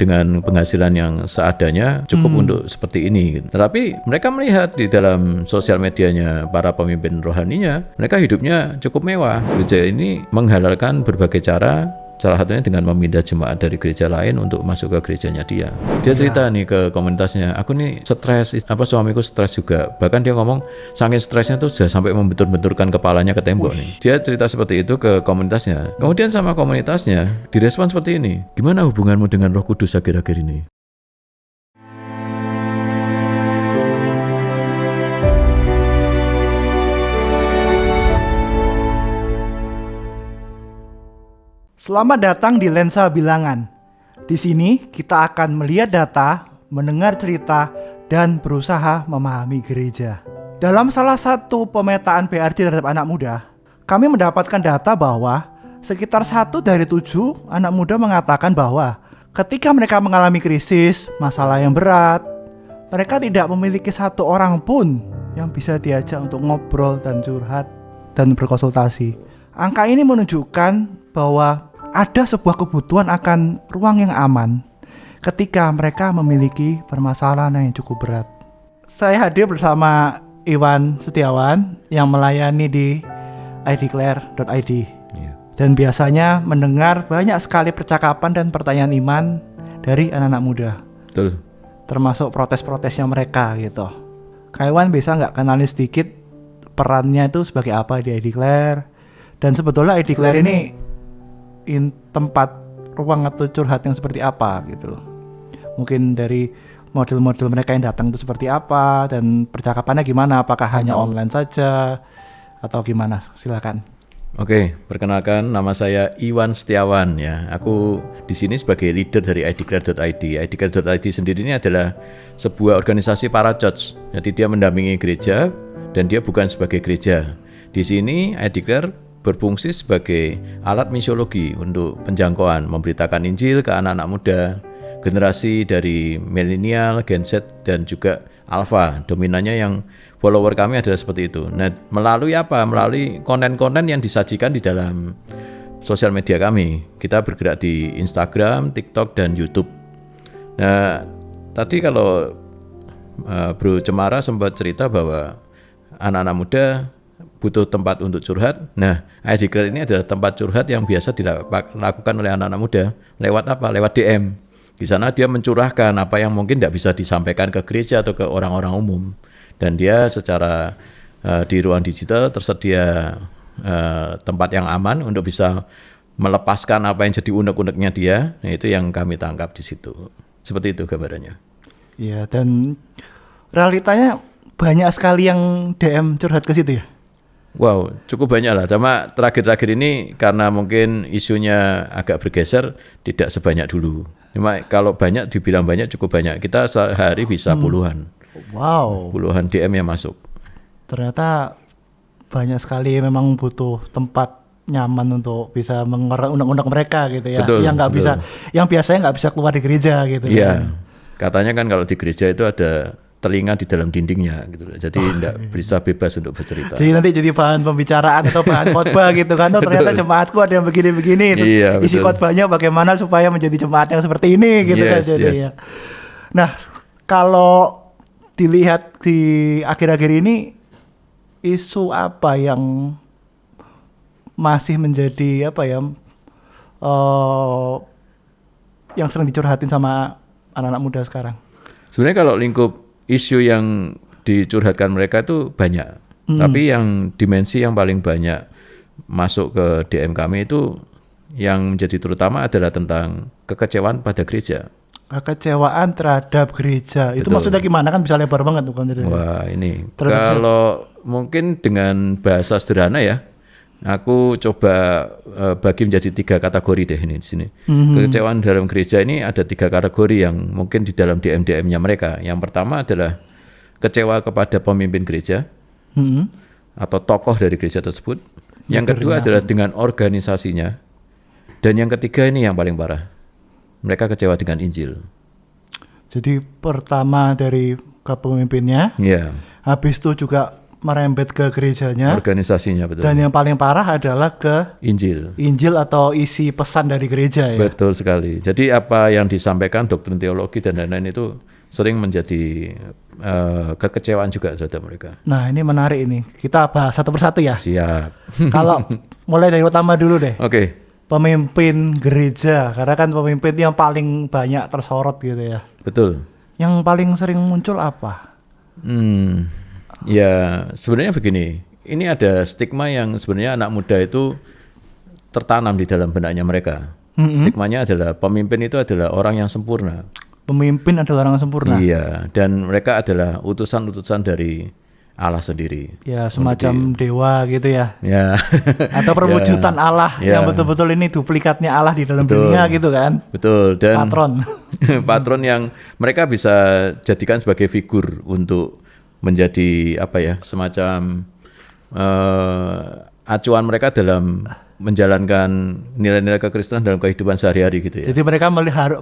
dengan penghasilan yang seadanya cukup untuk seperti ini. Tetapi mereka melihat di dalam sosial medianya para pemimpin rohaninya, mereka hidupnya cukup mewah. Gereja ini menghalalkan berbagai cara, salah satunya dengan memindah jemaat dari gereja lain untuk masuk ke gerejanya dia. Dia cerita nih ke komunitasnya, aku nih stres, suamiku stres juga. Bahkan dia ngomong saking stresnya tuh sudah sampai membentur-benturkan kepalanya ke tembok nih. Dia cerita seperti itu ke komunitasnya. Kemudian sama komunitasnya direspon seperti ini. Gimana hubunganmu dengan Roh Kudus akhir-akhir ini? Selamat datang di Lensa Bilangan. Di sini kita akan melihat data, mendengar cerita, dan berusaha memahami gereja. Dalam salah satu pemetaan PRJ terhadap anak muda, kami mendapatkan data bahwa sekitar 1 dari 7 anak muda mengatakan bahwa ketika mereka mengalami krisis, masalah yang berat, mereka tidak memiliki satu orang pun yang bisa diajak untuk ngobrol dan curhat dan berkonsultasi. Angka ini menunjukkan bahwa ada sebuah kebutuhan akan ruang yang aman ketika mereka memiliki permasalahan yang cukup berat. Saya hadir bersama Iwan Setiawan yang melayani di ideclare.id dan biasanya mendengar banyak sekali percakapan dan pertanyaan iman dari anak-anak muda. Betul. Termasuk protes-protesnya mereka gitu. Kak Iwan bisa nggak kenalin sedikit perannya itu sebagai apa di ideclare, dan sebetulnya ideclare ini tempat ruang atau curhat yang seperti apa gitu loh. Mungkin dari model-model mereka yang datang itu seperti apa dan percakapannya gimana, apakah hanya online saja atau gimana? Silakan. Oke, perkenalkan nama saya Iwan Setiawan ya. Aku di sini sebagai leader dari ideclare.id. ideclare.id sendiri ini adalah sebuah organisasi para church. Jadi dia mendampingi gereja dan dia bukan sebagai gereja. Di sini ideclare berfungsi sebagai alat misiologi untuk penjangkauan, memberitakan Injil ke anak-anak muda, generasi dari milenial, Gen Z, dan juga Alpha. Dominannya yang follower kami adalah seperti itu. Nah, melalui apa? Melalui konten-konten yang disajikan di dalam sosial media kami. Kita bergerak di Instagram, TikTok, dan YouTube. Nah, tadi kalau Bro Cemara sempat cerita bahwa anak-anak muda butuh tempat untuk curhat. Nah, ideclare ini adalah tempat curhat yang biasa dilakukan oleh anak-anak muda. Lewat apa? Lewat DM. Di sana dia mencurahkan apa yang mungkin tidak bisa disampaikan ke gereja atau ke orang-orang umum. Dan dia secara di ruang digital tersedia tempat yang aman untuk bisa melepaskan apa yang jadi unek-uneknya dia. Nah, itu yang kami tangkap di situ. Seperti itu gambarannya. Iya, dan realitanya banyak sekali yang DM curhat ke situ ya? Wow, cukup banyak lah. Cuma terakhir-terakhir ini karena mungkin isunya agak bergeser, tidak sebanyak dulu. Cuma kalau banyak, dibilang banyak, cukup banyak. Kita sehari bisa puluhan. Wow. Puluhan DM yang masuk. Ternyata banyak sekali memang butuh tempat nyaman untuk bisa mengerak unek-unek mereka gitu ya. Betul, yang nggak bisa, yang biasanya nggak bisa keluar di gereja gitu. Iya. Katanya kan kalau di gereja itu ada telinga di dalam dindingnya gitu loh. Jadi tidak bisa bebas untuk bercerita. Jadi nanti jadi bahan pembicaraan atau bahan khotbah gitu kan. Oh, ternyata jemaatku ada yang begini-begini. Terus iya, isi khotbahnya bagaimana supaya menjadi jemaat yang seperti ini gitu kan. Jadi ya. Nah, kalau dilihat di akhir-akhir ini, isu apa yang masih menjadi apa ya, yang sering dicurhatin sama anak-anak muda sekarang? Sebenarnya kalau lingkup isu yang dicurhatkan mereka itu banyak, tapi yang dimensi yang paling banyak masuk ke DM kami itu yang menjadi terutama adalah tentang kekecewaan pada gereja. Kekecewaan terhadap gereja. Itu maksudnya gimana, kan bisa lebar banget tuh kan? Wah, ini kalau mungkin dengan bahasa sederhana ya, aku coba bagi menjadi 3 kategori deh ini di sini. Kekecewaan dalam gereja ini ada 3 kategori yang mungkin di dalam DM-DM-nya mereka. Yang pertama adalah kecewa kepada pemimpin gereja atau tokoh dari gereja tersebut. Yang kedua adalah dengan organisasinya. Dan yang ketiga ini yang paling parah. Mereka kecewa dengan Injil. Jadi pertama dari kepemimpinnya, habis itu juga merembet ke gerejanya. Organisasinya betul. Dan yang paling parah adalah ke Injil atau isi pesan dari gereja ya. Betul sekali. Jadi apa yang disampaikan doktrin teologi dan lain-lain itu sering menjadi kekecewaan juga terhadap mereka. Nah ini menarik ini. Kita bahas satu persatu ya. Siap. Kalau mulai dari utama dulu deh. Oke. Pemimpin gereja, karena kan pemimpin yang paling banyak tersorot gitu ya. Betul. Yang paling sering muncul apa? Ya sebenarnya begini, ini ada stigma yang sebenarnya anak muda itu tertanam di dalam benaknya mereka. Stigmanya adalah pemimpin itu adalah orang yang sempurna. Pemimpin adalah orang yang sempurna. Iya, dan mereka adalah utusan-utusan dari Allah sendiri. Ya semacam dewa gitu ya. Ya. Atau perwujudan Allah yang betul-betul ini duplikatnya Allah di dalam dunia gitu kan. Betul, dan patron. patron yang mereka bisa jadikan sebagai figur untuk menjadi apa ya, semacam acuan mereka dalam menjalankan nilai-nilai kekristenan dalam kehidupan sehari-hari gitu ya. Jadi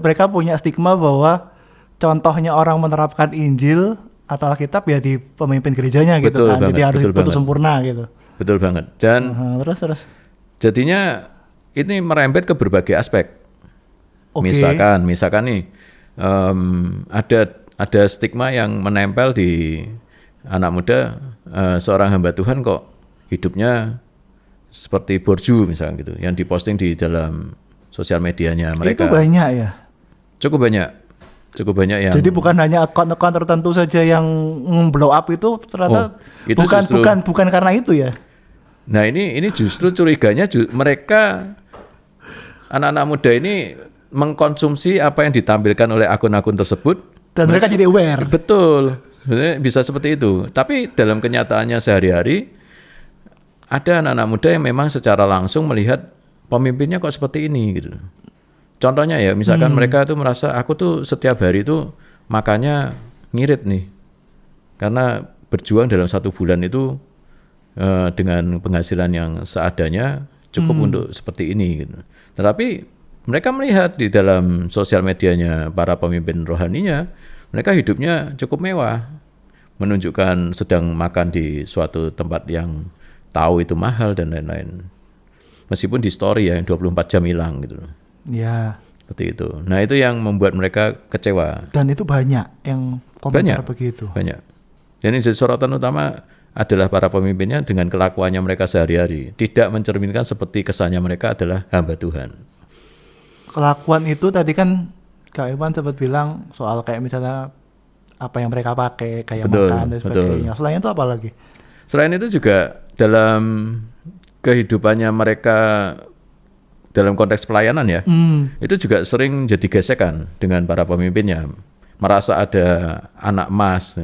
mereka punya stigma bahwa contohnya orang menerapkan Injil atau Alkitab ya di pemimpin gerejanya gitu betul kan. Banget, jadi harus putus sempurna gitu. Betul banget. Dan terus. Jadinya ini merembet ke berbagai aspek. Okay. Misalkan nih ada stigma yang menempel di anak muda, seorang hamba Tuhan kok hidupnya seperti borju misalnya gitu, yang diposting di dalam sosial medianya mereka. Itu banyak ya? Cukup banyak yang. Jadi bukan hanya akun-akun tertentu saja yang blow up itu ternyata itu bukan karena itu ya. Nah ini justru curiganya mereka anak-anak muda ini mengkonsumsi apa yang ditampilkan oleh akun-akun tersebut dan mereka jadi aware. Betul, sebenarnya bisa seperti itu. Tapi dalam kenyataannya sehari-hari ada anak-anak muda yang memang secara langsung melihat pemimpinnya kok seperti ini gitu. Contohnya ya, misalkan mereka tuh merasa aku tuh setiap hari tuh makannya ngirit nih, karena berjuang dalam 1 bulan itu dengan penghasilan yang seadanya cukup untuk seperti ini gitu. Tetapi mereka melihat di dalam sosial medianya para pemimpin rohaninya, mereka hidupnya cukup mewah, menunjukkan sedang makan di suatu tempat yang tahu itu mahal dan lain-lain. Meskipun di story ya yang 24 jam hilang gitu. Ya. Seperti itu. Nah itu yang membuat mereka kecewa. Dan itu banyak yang komentar begitu. Banyak. Dan ini jadi sorotan utama adalah para pemimpinnya dengan kelakuannya mereka sehari-hari. Tidak mencerminkan seperti kesannya mereka adalah hamba Tuhan. Kelakuan itu tadi kan Kak Iwan sempat bilang soal kayak misalnya apa yang mereka pakai, kayak makan dan sebagainya. Selain itu apa lagi? Selain itu juga dalam kehidupannya mereka dalam konteks pelayanan ya, itu juga sering jadi gesekan dengan para pemimpinnya. Merasa ada anak emas,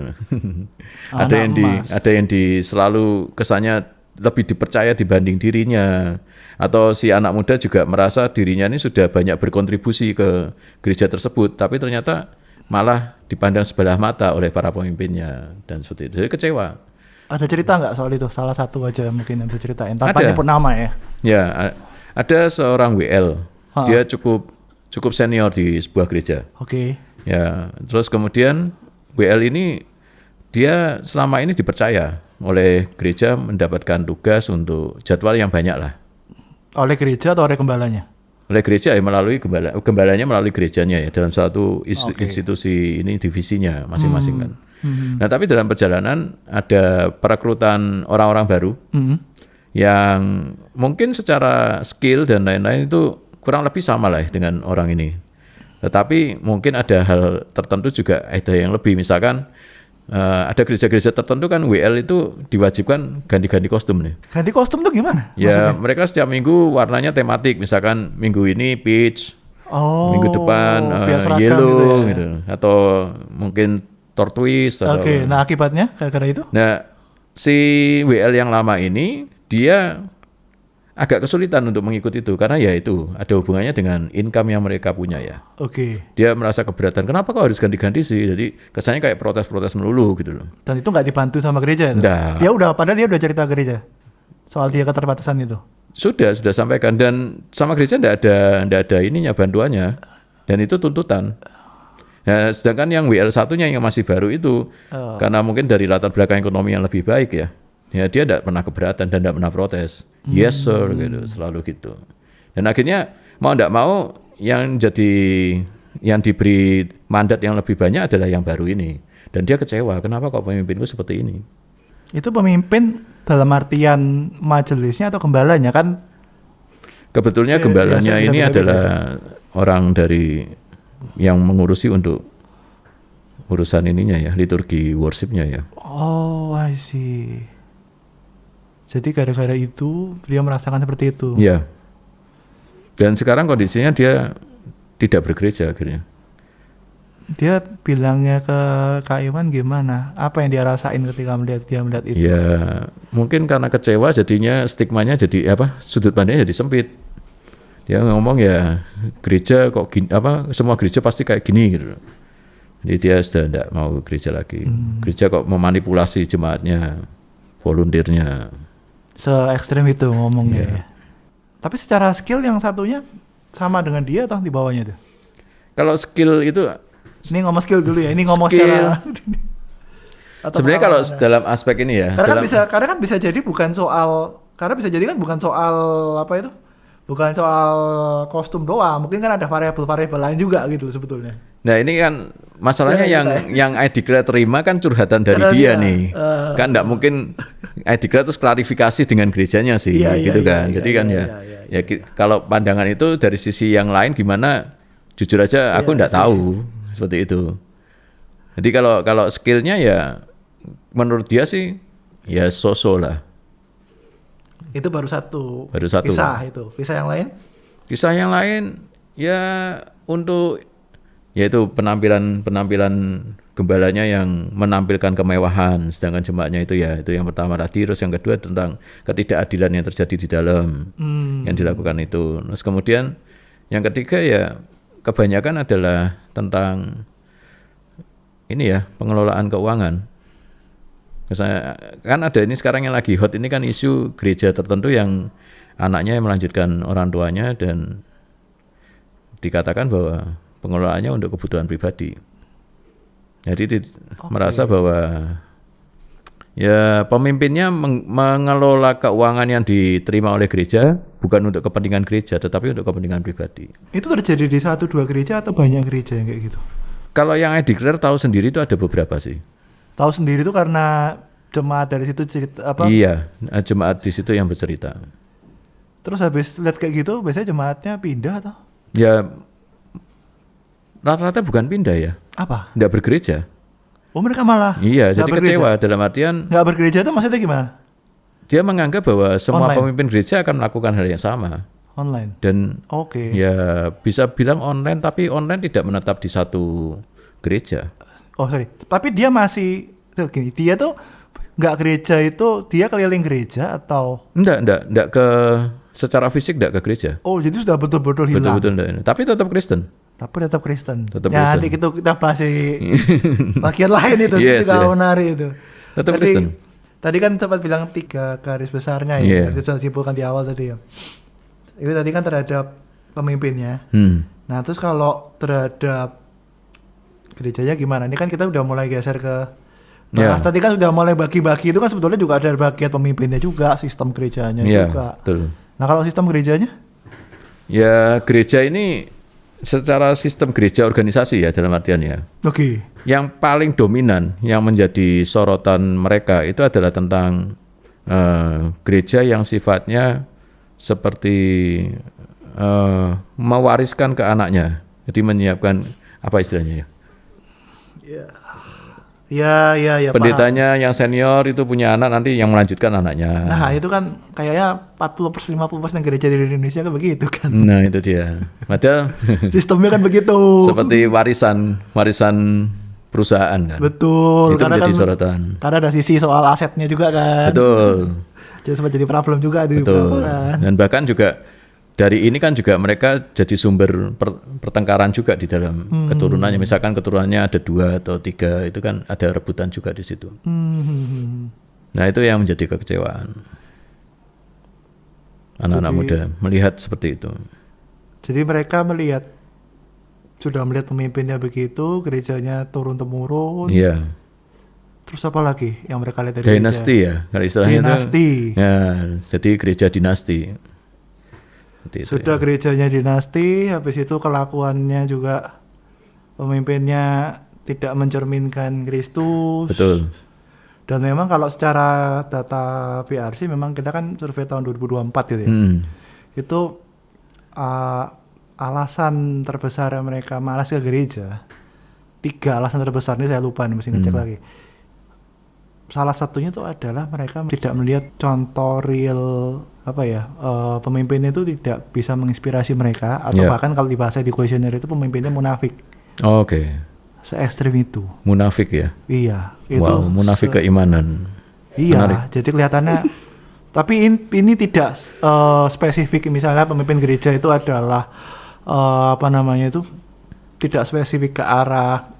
ada yang selalu kesannya lebih dipercaya dibanding dirinya, atau si anak muda juga merasa dirinya ini sudah banyak berkontribusi ke gereja tersebut, tapi ternyata malah dipandang sebelah mata oleh para pemimpinnya dan seperti itu. Jadi kecewa. Ada cerita nggak soal itu? Salah satu aja mungkin yang bisa ceritain. Tanpa nyebut nama ya. Ya, ada seorang WL. Dia cukup senior di sebuah gereja. Oke. Ya, terus kemudian WL ini dia selama ini dipercaya oleh gereja mendapatkan tugas untuk jadwal yang banyak lah. Oleh gereja atau oleh gembalanya? Oleh gereja ya, melalui gembalanya melalui gerejanya ya, dalam satu institusi ini divisinya masing-masing kan. Nah tapi dalam perjalanan ada perekrutan orang-orang baru yang mungkin secara skill dan lain-lain itu kurang lebih sama lah dengan orang ini. Tetapi mungkin ada hal tertentu juga ada yang lebih, misalkan ada gereja-gereja tertentu kan WL itu diwajibkan ganti-ganti kostum nih. Ganti kostum tuh gimana? Ya maksudnya? Mereka setiap minggu warnanya tematik, misalkan minggu ini peach, minggu depan yellow gitu, atau mungkin tortoise. Oke, nah akibatnya gara-gara itu? Nah si WL yang lama ini dia agak kesulitan untuk mengikuti itu karena ya itu ada hubungannya dengan income yang mereka punya ya. Oke. Dia merasa keberatan. Kenapa kok harus ganti-ganti sih? Jadi kesannya kayak protes-protes melulu gitu loh. Dan itu nggak dibantu sama gereja itu? Padahal dia udah cerita gereja soal dia keterbatasan itu. Sudah sampaikan, dan sama gereja nggak ada ininya bantuannya, dan itu tuntutan. Nah, sedangkan yang WL satunya yang masih baru itu karena mungkin dari latar belakang ekonomi yang lebih baik ya, ya dia tidak pernah keberatan dan tidak pernah protes. Yes sir, gitu, selalu gitu. Dan akhirnya mau tidak mau yang diberi mandat yang lebih banyak adalah yang baru ini. Dan dia kecewa, kenapa kok pemimpinku seperti ini? Itu pemimpin dalam artian majelisnya atau gembalanya kan? Kebetulannya gembalanya biasa ini beda-beda. adalah orang dari yang mengurusi untuk urusan ininya ya, liturgi worshipnya ya. Oh, I see. Jadi gara-gara itu dia merasakan seperti itu. Iya. Dan sekarang kondisinya dia tidak bergereja akhirnya. Dia bilangnya ke Kak Iwan gimana? Apa yang dia rasain ketika dia melihat itu? Ya, mungkin karena kecewa jadinya stigmanya jadi sudut pandangnya jadi sempit. Dia ngomong ya gereja kok gini, semua gereja pasti kayak gini gitu. Jadi dia sudah tidak mau gereja lagi. Gereja kok memanipulasi jemaatnya, volunteernya. Se-ekstrem itu ngomongnya ya. Tapi secara skill yang satunya sama dengan dia atau di bawahnya tuh? Kalau skill itu Ini ngomong skill dulu ya. Ini ngomong Skill. secara atau sebenarnya kalau pengalaman. dalam aspek ini ya, Karena kan bisa jadi bukan soal apa itu? Bukan soal kostum doang. Mungkin kan ada variabel-variabel lain juga gitu sebetulnya. nah ini kan masalahnya Ya, yang Edikra terima kan curhatan dari Karena dia dia, nih. Kan enggak mungkin Edikra terus klarifikasi dengan gerejanya sih, Iya, gitu iya, kan. iya, Jadi iya, kan iya, ya kalau pandangan itu dari sisi yang lain gimana? Jujur aja aku enggak tahu seperti itu. Jadi kalau skillnya ya menurut dia sih ya so-so lah. Itu baru satu. Baru satu. Kisah yang lain? Kisah yang lain ya untuk yaitu penampilan gembalanya yang menampilkan kemewahan, sedangkan jemaatnya itu yang pertama tadi, terus yang kedua tentang ketidakadilan yang terjadi di dalam yang dilakukan itu. Terus kemudian yang ketiga ya kebanyakan adalah tentang ini ya pengelolaan keuangan. Misalnya kan ada ini sekarang yang lagi hot ini kan isu gereja tertentu yang anaknya yang melanjutkan orang tuanya dan dikatakan bahwa pengelolaannya untuk kebutuhan pribadi. Jadi merasa bahwa ya pemimpinnya mengelola keuangan yang diterima oleh gereja bukan untuk kepentingan gereja tetapi untuk kepentingan pribadi. Itu terjadi di 1-2 gereja atau banyak gereja yang kayak gitu? Kalau yang Edikler tahu sendiri itu ada beberapa sih. Tahu sendiri itu karena jemaat dari situ cerita apa? Iya, jemaat di situ yang bercerita. Terus habis lihat kayak gitu biasanya jemaatnya pindah atau Ya rata-rata bukan pindah ya, apa? nggak bergereja. Oh mereka malah Iya, nggak jadi bergereja. kecewa dalam artian Nggak bergereja itu maksudnya gimana? dia menganggap bahwa semua Online. pemimpin gereja akan melakukan hal yang sama. Online. Dan Oke. ya bisa bilang online, tapi online tidak menetap di satu gereja. Oh sorry. Tapi dia masih tuh gini. Dia tuh nggak gereja itu dia keliling gereja atau? Enggak secara fisik enggak ke gereja. Oh jadi sudah betul-betul hilang. Betul-betul enggak. Tapi tetap Kristen. Tapi tetap Kristen. Tetap ya Kristen. nanti kita bahas di bagian lain itu. Yes, itu yeah. menarik itu. Tetap Kristen. Tadi kan sempat bilang 3 garis besarnya Yeah. ya. Itu sudah simpulkan di awal tadi ya. Itu tadi kan terhadap pemimpinnya. Nah terus kalau terhadap gerejanya gimana? Ini kan kita udah mulai geser ke bahas. Tadi kan udah mulai bagi-bagi itu kan sebetulnya juga ada bagian pemimpinnya juga, sistem gerejanya juga. Betul. Nah kalau sistem gerejanya? Ya gereja ini secara sistem gereja organisasi ya dalam artian ya. Oke. Yang paling dominan yang menjadi sorotan mereka itu adalah tentang gereja yang sifatnya seperti mewariskan ke anaknya. Jadi menyiapkan apa istilahnya ya? Ya. Pendetanya yang senior itu punya anak nanti yang melanjutkan anaknya. Nah itu kan kayaknya 40% 50% gereja di Indonesia kan begitu kan. Nah itu dia. Padahal Sistemnya kan begitu. seperti warisan perusahaan kan. Betul. Itu menjadi sorotan. Karena ada sisi soal asetnya juga kan. Betul. Jadi sempat jadi problem juga di Betul. kan. Dan bahkan juga dari ini kan juga mereka jadi sumber pertengkaran juga di dalam keturunannya. Misalkan keturunannya ada 2 atau 3, itu kan ada rebutan juga di situ. Nah itu yang menjadi kekecewaan anak-anak muda melihat seperti itu. Jadi mereka sudah melihat pemimpinnya begitu, gerejanya turun temurun. Iya. Terus apa lagi yang mereka lihat dari Dinasti gereja? ya, kalau istilahnya Dinasti. itu. Ya, jadi gereja dinasti. Seperti itu Sudah ya. gerejanya dinasti, habis itu kelakuannya juga pemimpinnya tidak mencerminkan Kristus. Betul. Dan memang kalau secara data PRC memang kita kan survei tahun 2024 gitu ya. Itu alasan terbesar mereka malas ke gereja. 3 alasan terbesar ini saya lupa nih, mesti ngecek lagi. Salah satunya itu adalah mereka tidak melihat contoh real pemimpinnya itu tidak bisa menginspirasi mereka atau bahkan kalau dibahas di kuesioner itu pemimpinnya munafik. Oke. Se-ekstrim itu. Munafik ya. Iya, itu munafik keimanan. Iya, Menarik. jadi kelihatannya tapi ini tidak spesifik misalnya pemimpin gereja itu adalah tidak spesifik ke arah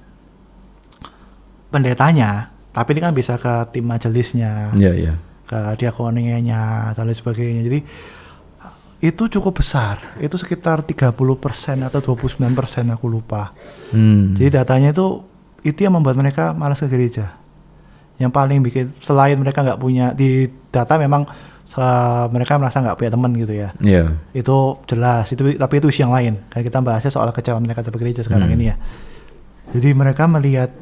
pendetanya, tapi ini kan bisa ke tim majelisnya, ke diakonianya dan lain sebagainya. Jadi itu cukup besar, itu sekitar 30% atau 29% aku lupa. Jadi datanya itu yang membuat mereka malas ke gereja. Yang paling bikin, selain mereka nggak punya, di data memang mereka merasa nggak punya teman gitu ya. Itu jelas, tapi itu isu yang lain. Kayak kita bahasnya soal kecewaan mereka terhadap gereja sekarang ini ya. Jadi mereka melihat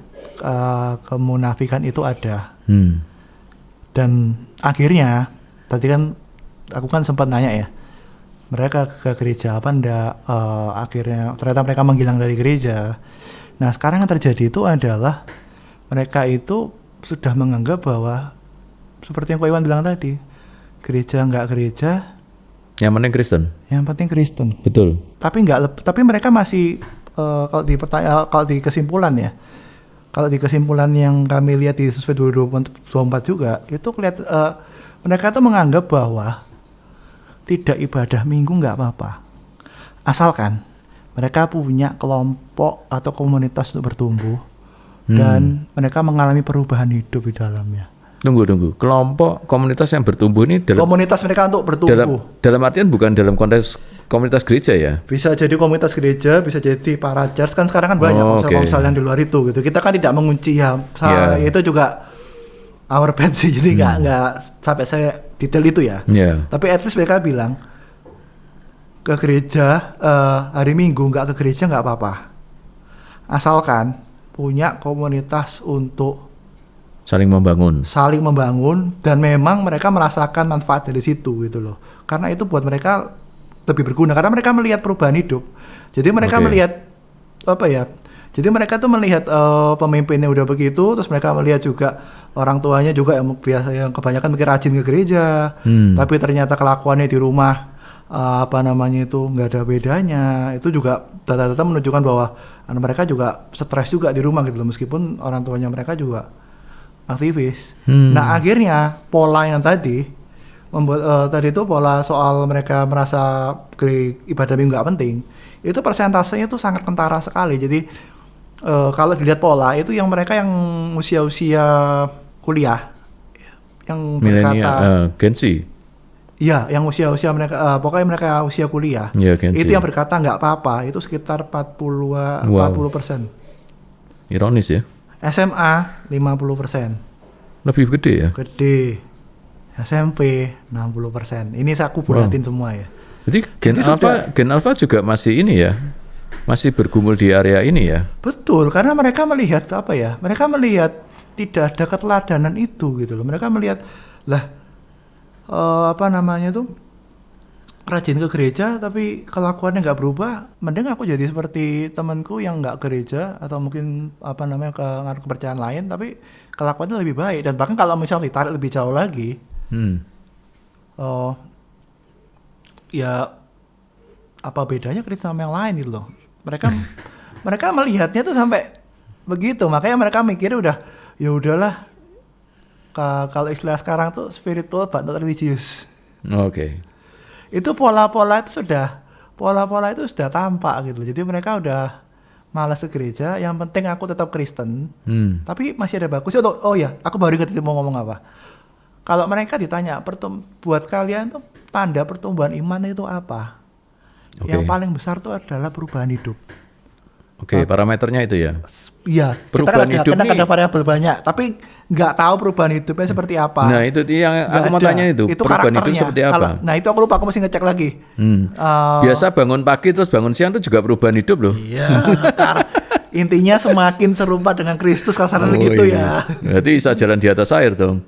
kemunafikan itu ada. Dan akhirnya, tadi kan aku kan sempat nanya ya, mereka ke gereja apa enggak, akhirnya ternyata mereka menghilang dari gereja. Nah sekarang yang terjadi itu adalah mereka itu sudah menganggap bahwa seperti yang Ko Iwan bilang tadi, gereja nggak gereja, yang penting Kristen. Yang penting Kristen. Betul. Tapi mereka masih kalau di kesimpulan ya, kalau di kesimpulan yang kami lihat di survei 2024 juga, itu mereka tuh menganggap bahwa tidak ibadah minggu nggak apa-apa, asalkan mereka punya kelompok atau komunitas untuk bertumbuh dan mereka mengalami perubahan hidup di dalamnya. Tunggu. Kelompok komunitas yang bertumbuh ini komunitas mereka untuk bertumbuh. Dalam artian bukan dalam konteks komunitas gereja ya? Bisa jadi komunitas gereja, bisa jadi para church, kan sekarang kan banyak komsel-komsel yang di luar itu gitu. Kita kan tidak mengunci ya. Itu juga our bad sih, jadi nggak sampai saya detail itu ya. Tapi at least mereka bilang ke gereja hari Minggu, nggak ke gereja nggak apa-apa, asalkan punya komunitas untuk saling membangun dan memang mereka merasakan manfaat dari situ gitu loh. Karena itu buat mereka lebih berguna karena mereka melihat perubahan hidup. Jadi mereka melihat Jadi mereka tuh melihat pemimpinnya udah begitu, terus mereka melihat juga orang tuanya juga yang kebanyakan mikir rajin ke gereja, tapi ternyata kelakuannya di rumah nggak ada bedanya. Itu juga data-data menunjukkan bahwa mereka juga stres juga di rumah gitu loh, meskipun orang tuanya mereka juga aktivis. Nah akhirnya pola yang tadi membuat tadi itu pola soal mereka merasa ibadah minggu nggak penting, itu persentasenya itu sangat kentara sekali. Jadi kalau dilihat pola itu yang mereka yang usia-usia kuliah, yang milenial, Gen Z. Iya, yang usia-usia mereka, pokoknya mereka usia kuliah, itu yang berkata nggak apa-apa, itu sekitar 40%. Ironis ya. SMA 50%. Lebih gede ya? Gede. SMP 60%. Ini aku bulatin semua ya. Jadi Gen Alpha juga masih ini ya, masih bergumul di area ini ya? Betul, karena mereka melihat mereka melihat tidak ada keteladanan itu gitu loh. Mereka melihat rajin ke gereja tapi kelakuannya nggak berubah, mending aku jadi seperti temanku yang nggak gereja atau mungkin kepercayaan lain tapi kelakuannya lebih baik. Dan bahkan kalau misalnya ditarik lebih jauh lagi, ya apa bedanya Kristen sama yang lain gitu loh. Mereka melihatnya tuh sampai begitu, makanya mereka mikir ya udahlah, kalau istilah sekarang tuh spiritual but not religious. Itu pola-pola itu sudah tampak gitu. Jadi mereka udah malas ke gereja, yang penting aku tetap Kristen. Tapi masih ada bagusnya. Oh ya, aku baru ingat mau ngomong apa. Kalau mereka ditanya, buat kalian tuh tanda pertumbuhan iman itu apa? Yang paling besar tuh adalah perubahan hidup. Parameternya itu ya. Iya, kita Perubahan kan hidup ada nih. variabel banyak, tapi nggak tahu perubahan hidupnya seperti apa. Nah itu yang Nggak aku mau ada. tanya itu perubahan hidup karakternya. seperti apa? Nah itu aku lupa, aku mesti ngecek lagi. Biasa bangun pagi terus bangun siang itu juga perubahan hidup loh. Iya, intinya semakin serupa dengan Kristus kasarnya gitu ya. Berarti bisa jalan di atas air dong.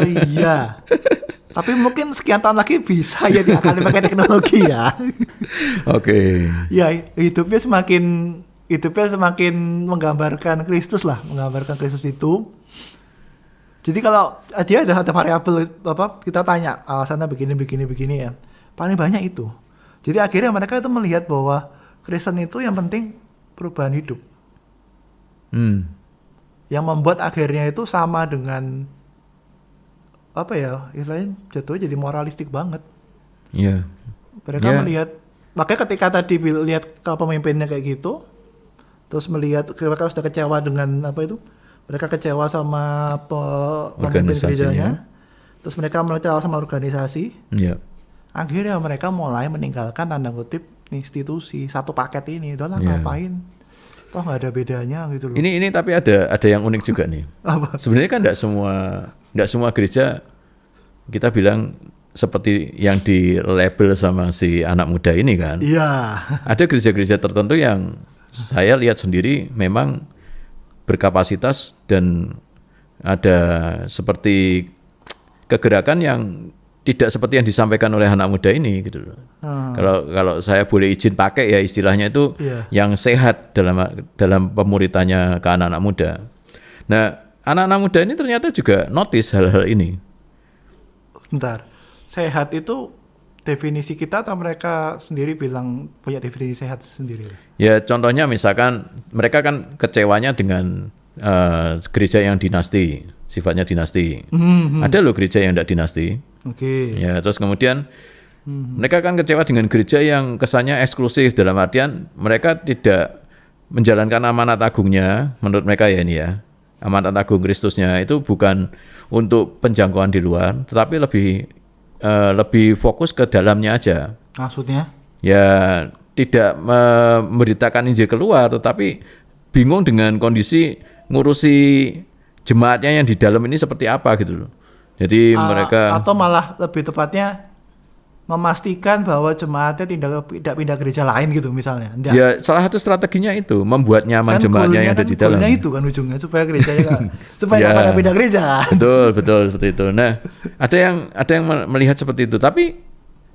Iya. Tapi mungkin sekian tahun lagi bisa ya diakali pakai teknologi ya. Oke. Ya hidupnya semakin menggambarkan Kristus lah, menggambarkan Kristus itu. Jadi kalau dia ada variabel apa, kita tanya alasannya begini ya. Paling banyak itu. Jadi akhirnya mereka itu melihat bahwa Kristen itu yang penting perubahan hidup. Yang membuat akhirnya itu sama dengan apa ya, istilahnya jatuhnya jadi moralistik banget. Iya. Mereka melihat, makanya ketika tadi lihat kalau pemimpinnya kayak gitu, terus melihat mereka sudah kecewa dengan apa itu, mereka kecewa sama pemimpin gerejanya, terus mereka kecewa sama organisasi. Iya. Akhirnya mereka mulai meninggalkan tanda kutip institusi satu paket ini, udahlah ngapain? Toh nggak ada bedanya gitu loh. Ini tapi ada yang unik juga nih. Apa? Sebenarnya kan nggak semua gereja kita bilang seperti yang di label sama si anak muda ini kan. Iya. Ada gereja-gereja tertentu yang saya lihat sendiri memang berkapasitas dan ada seperti kegerakan yang tidak seperti yang disampaikan oleh anak muda ini gitu loh. Kalau saya boleh izin pakai ya istilahnya itu yang sehat dalam pemuritannya ke anak-anak muda. Nah, anak-anak muda ini ternyata juga notice hal-hal ini. Bentar. Sehat itu definisi kita atau mereka sendiri bilang punya definisi sehat sendiri? Ya contohnya misalkan mereka kan kecewanya dengan gereja yang dinasti, sifatnya dinasti. Ada loh gereja yang tidak dinasti. Oke. Ya, terus kemudian mereka kan kecewa dengan gereja yang kesannya eksklusif, dalam artian mereka tidak menjalankan amanat agungnya, menurut mereka ya ini ya. Amanat agung Kristusnya itu bukan untuk penjangkauan di luar, tetapi lebih fokus ke dalamnya aja. Maksudnya? Ya tidak memberitakan Injil keluar, tetapi bingung dengan kondisi ngurusi jemaatnya yang di dalam ini seperti apa gitu loh. Jadi mereka atau malah lebih tepatnya memastikan bahwa jemaatnya tidak pindah gereja lain gitu misalnya. Enggak. Ya salah satu strateginya itu membuat nyaman kan jemaatnya yang ada di dalam. Goalnya itu kan ujungnya supaya gerejanya supaya nggak pada pindah gereja. Betul seperti itu. Nah ada yang melihat seperti itu, tapi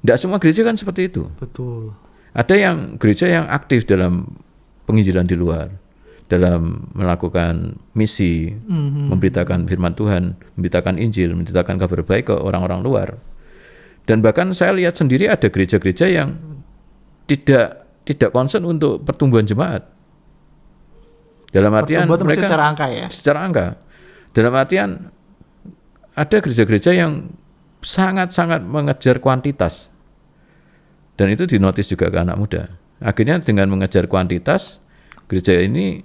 tidak semua gereja kan seperti itu. Betul. Ada yang gereja yang aktif dalam penginjilan di luar, dalam melakukan misi, memberitakan firman Tuhan, memberitakan Injil, memberitakan kabar baik ke orang-orang luar. Dan bahkan saya lihat sendiri ada gereja-gereja yang tidak concern untuk pertumbuhan jemaat. Dalam artian mereka secara angka ya. Secara angka. Dalam artian ada gereja-gereja yang sangat-sangat mengejar kuantitas. Dan itu dinotis juga ke anak muda. Akhirnya dengan mengejar kuantitas, gereja ini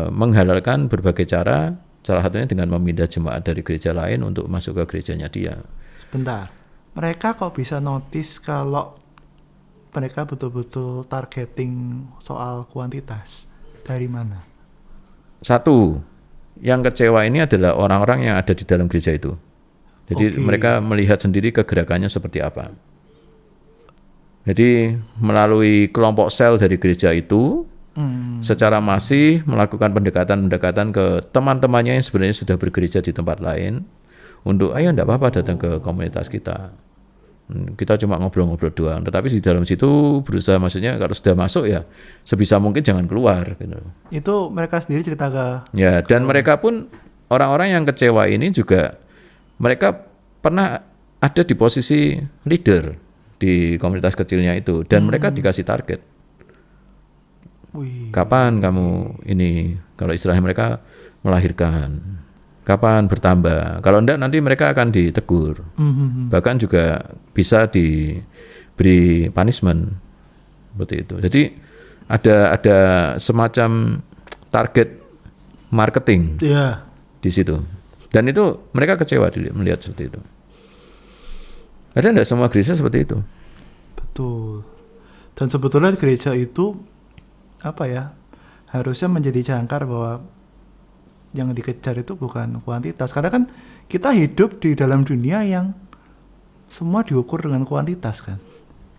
menghalalkan berbagai cara, salah satunya dengan memindah jemaat dari gereja lain untuk masuk ke gerejanya dia. Sebentar. Mereka kok bisa notice kalau mereka betul-betul targeting soal kuantitas? Dari mana? Satu, yang kecewa ini adalah orang-orang yang ada di dalam gereja itu. Jadi mereka melihat sendiri kegerakannya seperti apa. Jadi melalui kelompok sel dari gereja itu, secara masif melakukan pendekatan-pendekatan ke teman-temannya yang sebenarnya sudah bergereja di tempat lain, untuk ayo enggak apa-apa datang ke komunitas kita. Kita cuma ngobrol-ngobrol doang, tetapi di dalam situ berusaha, maksudnya kalau sudah masuk ya sebisa mungkin jangan keluar gitu. Itu mereka sendiri cerita ke ya, dan mereka pun orang-orang yang kecewa ini juga mereka pernah ada di posisi leader di komunitas kecilnya itu, dan mereka dikasih target. Kapan kamu ini, kalau istilahnya mereka melahirkan, kapan bertambah, kalau enggak nanti mereka akan ditegur, bahkan juga bisa diberi punishment seperti itu. Jadi ada semacam target marketing di situ, dan itu mereka kecewa melihat seperti itu. Ada enggak semua gereja seperti itu? Betul. Dan sebetulnya gereja itu apa ya, harusnya menjadi jangkar bahwa yang dikejar itu bukan kuantitas, karena kan kita hidup di dalam dunia yang semua diukur dengan kuantitas kan.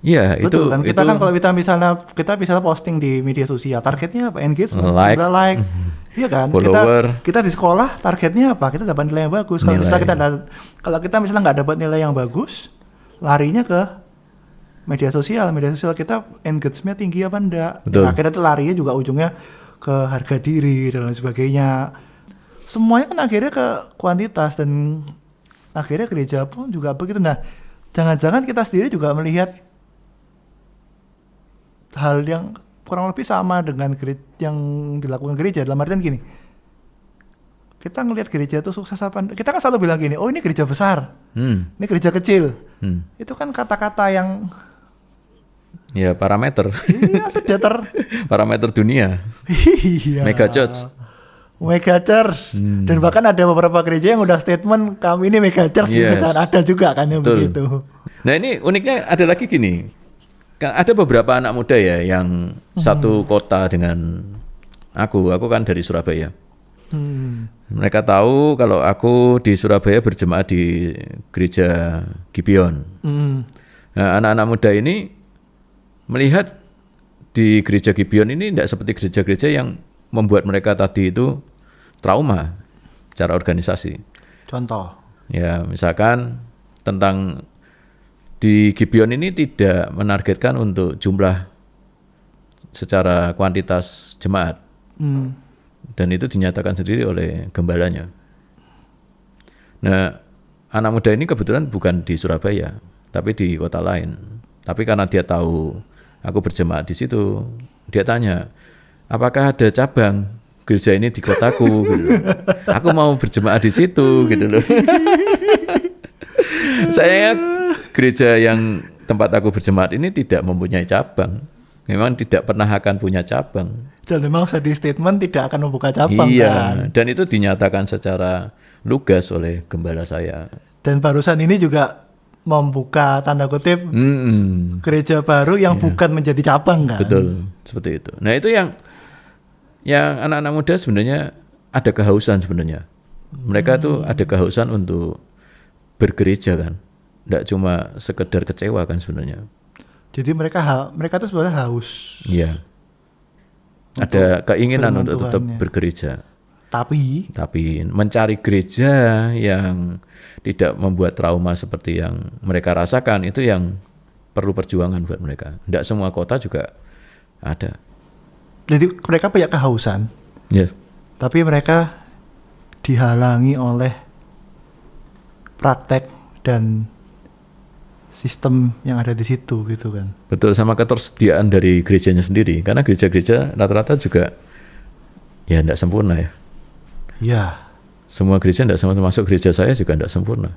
Iya, Betul itu kan, kita itu kan kalau kita misalnya posting di media sosial, targetnya apa? Engagement, Like. jumlah like, iya kan. Follower. Kita di sekolah targetnya apa? Kita dapat nilai yang bagus. Kalau Nilai. kalau kita misalnya nggak dapat nilai yang bagus, larinya ke media sosial kita engagement tinggi apa enggak? Betul. Nah, akhirnya itu larinya juga ujungnya ke harga diri dan lain sebagainya. Semuanya kan akhirnya ke kuantitas, dan akhirnya gereja pun juga begitu. Nah, jangan-jangan kita sendiri juga melihat hal yang kurang lebih sama dengan yang dilakukan gereja, dalam artian gini, kita ngelihat gereja itu sukses apa, kita kan selalu bilang gini, oh ini gereja besar, ini gereja kecil, itu kan kata-kata yang ya parameter. iya sudah Parameter dunia. iya, Mega church. Dan bahkan ada beberapa gereja yang udah statement kami ini mega church gitu Yes. kan, ada juga kan yang Betul. begitu. Nah ini uniknya ada lagi gini, kan ada beberapa anak muda ya yang satu kota dengan aku kan dari Surabaya. Mereka tahu kalau aku di Surabaya berjemaat di gereja Gibeon. Nah, anak-anak muda ini melihat di gereja Gibeon ini tidak seperti gereja-gereja yang membuat mereka tadi itu trauma secara organisasi. Contoh, Ya, misalkan tentang di Gibeon ini tidak menargetkan untuk jumlah secara kuantitas jemaat. Dan itu dinyatakan sendiri oleh gembalanya. Nah, anak muda ini kebetulan bukan di Surabaya, tapi di kota lain. Tapi karena dia tahu aku berjemaat di situ, dia tanya, apakah ada cabang gereja ini di kotaku? Gitu. Aku mau berjemaat di situ, gitu loh. Saya gereja yang tempat aku berjemaat ini tidak mempunyai cabang. Memang tidak pernah akan punya cabang. dan memang di statement tidak akan membuka cabang Iya, kan. dan itu dinyatakan secara lugas oleh gembala saya. Dan barusan ini juga membuka tanda kutip gereja baru yang bukan menjadi cabang kan. Betul, seperti itu. Nah itu yang anak-anak muda sebenarnya ada kehausan sebenarnya. Mereka tuh ada kehausan untuk bergereja kan. Tidak cuma sekedar kecewa kan sebenarnya. Jadi mereka tuh sebenarnya haus. Iya. Ada keinginan firman untuk tetap Tuhannya. bergereja. Tapi Mencari gereja yang tidak membuat trauma seperti yang mereka rasakan itu yang perlu perjuangan buat mereka. Tidak semua kota juga ada. jadi mereka punya kehausan, Yes. tapi mereka dihalangi oleh praktek dan sistem yang ada di situ gitu kan. Betul, sama ketersediaan dari gerejanya sendiri. Karena gereja-gereja rata-rata juga ya tidak sempurna ya. Iya. Semua gereja tidak sempurna, termasuk gereja saya juga tidak sempurna.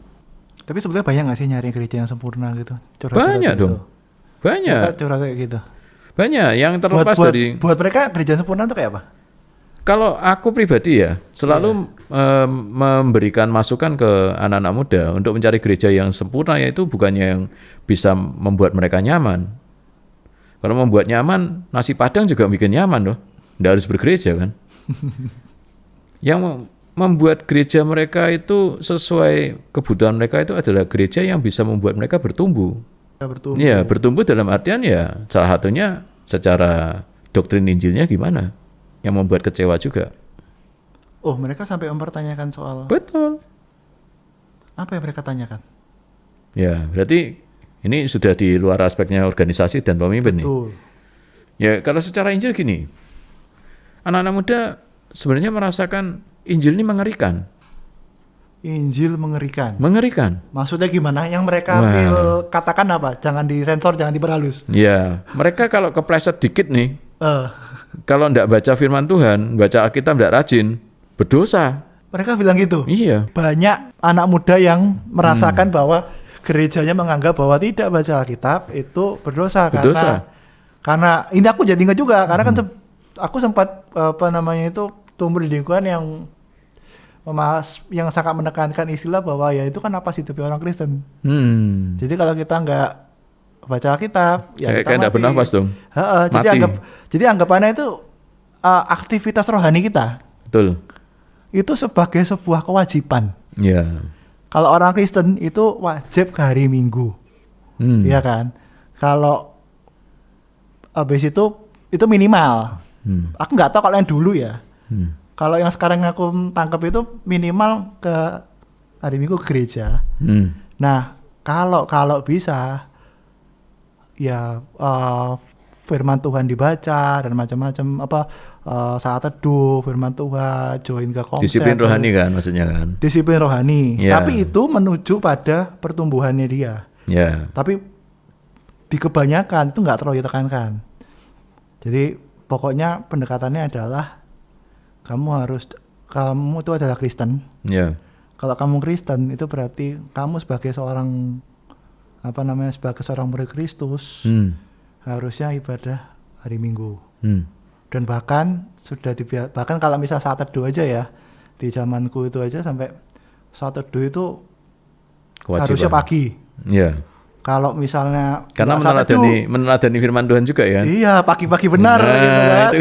Tapi sebetulnya banyak nggak sih nyari gereja yang sempurna gitu? Curhat-curhat Banyak gitu. dong. Banyak. Mereka curhat kayak gitu. Banyak yang terlepas dari. Buat mereka gereja sempurna itu kayak apa? Kalau aku pribadi ya selalu memberikan masukan ke anak-anak muda untuk mencari gereja yang sempurna, yaitu bukannya yang bisa membuat mereka nyaman. Kalau membuat nyaman, nasi padang juga bikin nyaman loh. Nggak harus bergereja kan. Yang membuat gereja mereka itu sesuai kebutuhan mereka itu adalah gereja yang bisa membuat mereka bertumbuh. Bertumbuh. Ya, bertumbuh dalam artian ya salah satunya secara doktrin Injilnya gimana. Yang membuat kecewa juga. Oh, mereka sampai mempertanyakan soal Betul. apa yang mereka tanyakan? Ya, berarti ini sudah di luar aspeknya organisasi dan pemimpin nih. Betul. Ya, kalau secara Injil gini, anak-anak muda sebenarnya merasakan Injil ini mengerikan. Injil mengerikan. Mengerikan. Maksudnya gimana? Yang mereka katakan apa? Jangan disensor, jangan diperhalus. Ya, mereka kalau kepleset dikit nih, Eh, kalau enggak baca firman Tuhan, baca Alkitab enggak rajin, berdosa. mereka bilang gitu. Iya. Banyak anak muda yang merasakan bahwa gerejanya menganggap bahwa tidak baca Alkitab itu berdosa, Berdosa. karena ini aku jadi ingat juga karena kan aku sempat tumbuh di lingkungan yang sangat menekankan istilah bahwa ya itu kan apa sih hidupnya orang Kristen. Jadi kalau kita nggak baca Alkitab, ya Kayak kita enggak mati. bernafas dong. Heeh, Mati. jadi anggapannya itu aktivitas rohani kita Betul. itu sebagai sebuah kewajiban. Ya. Kalau orang Kristen itu wajib ke hari Minggu, ya kan? Kalau habis itu minimal. Aku nggak tahu kalau yang dulu ya. Kalau yang sekarang aku tangkap itu minimal ke hari Minggu ke gereja. Nah, kalau bisa ya firman Tuhan dibaca dan macam-macam saat teduh, firman Tuhan, join ke konser. Disiplin rohani kan maksudnya kan. Disiplin rohani. Yeah. Tapi itu menuju pada pertumbuhannya dia. Ya. Tapi di kebanyakan itu nggak terlalu ditekankan. Jadi pokoknya pendekatannya adalah kamu itu adalah Kristen. Ya. Kalau kamu Kristen itu berarti kamu sebagai seorang sebagai seorang murid Kristus harusnya ibadah hari Minggu. Dan bahkan bahkan kalau misal saat teduh aja ya, di zamanku itu aja sampai saat teduh itu kewajiban. Harusnya pagi. Iya. Kalau misalnya karena meneladani firman Tuhan juga ya. Iya, pagi-pagi benar gitu kan.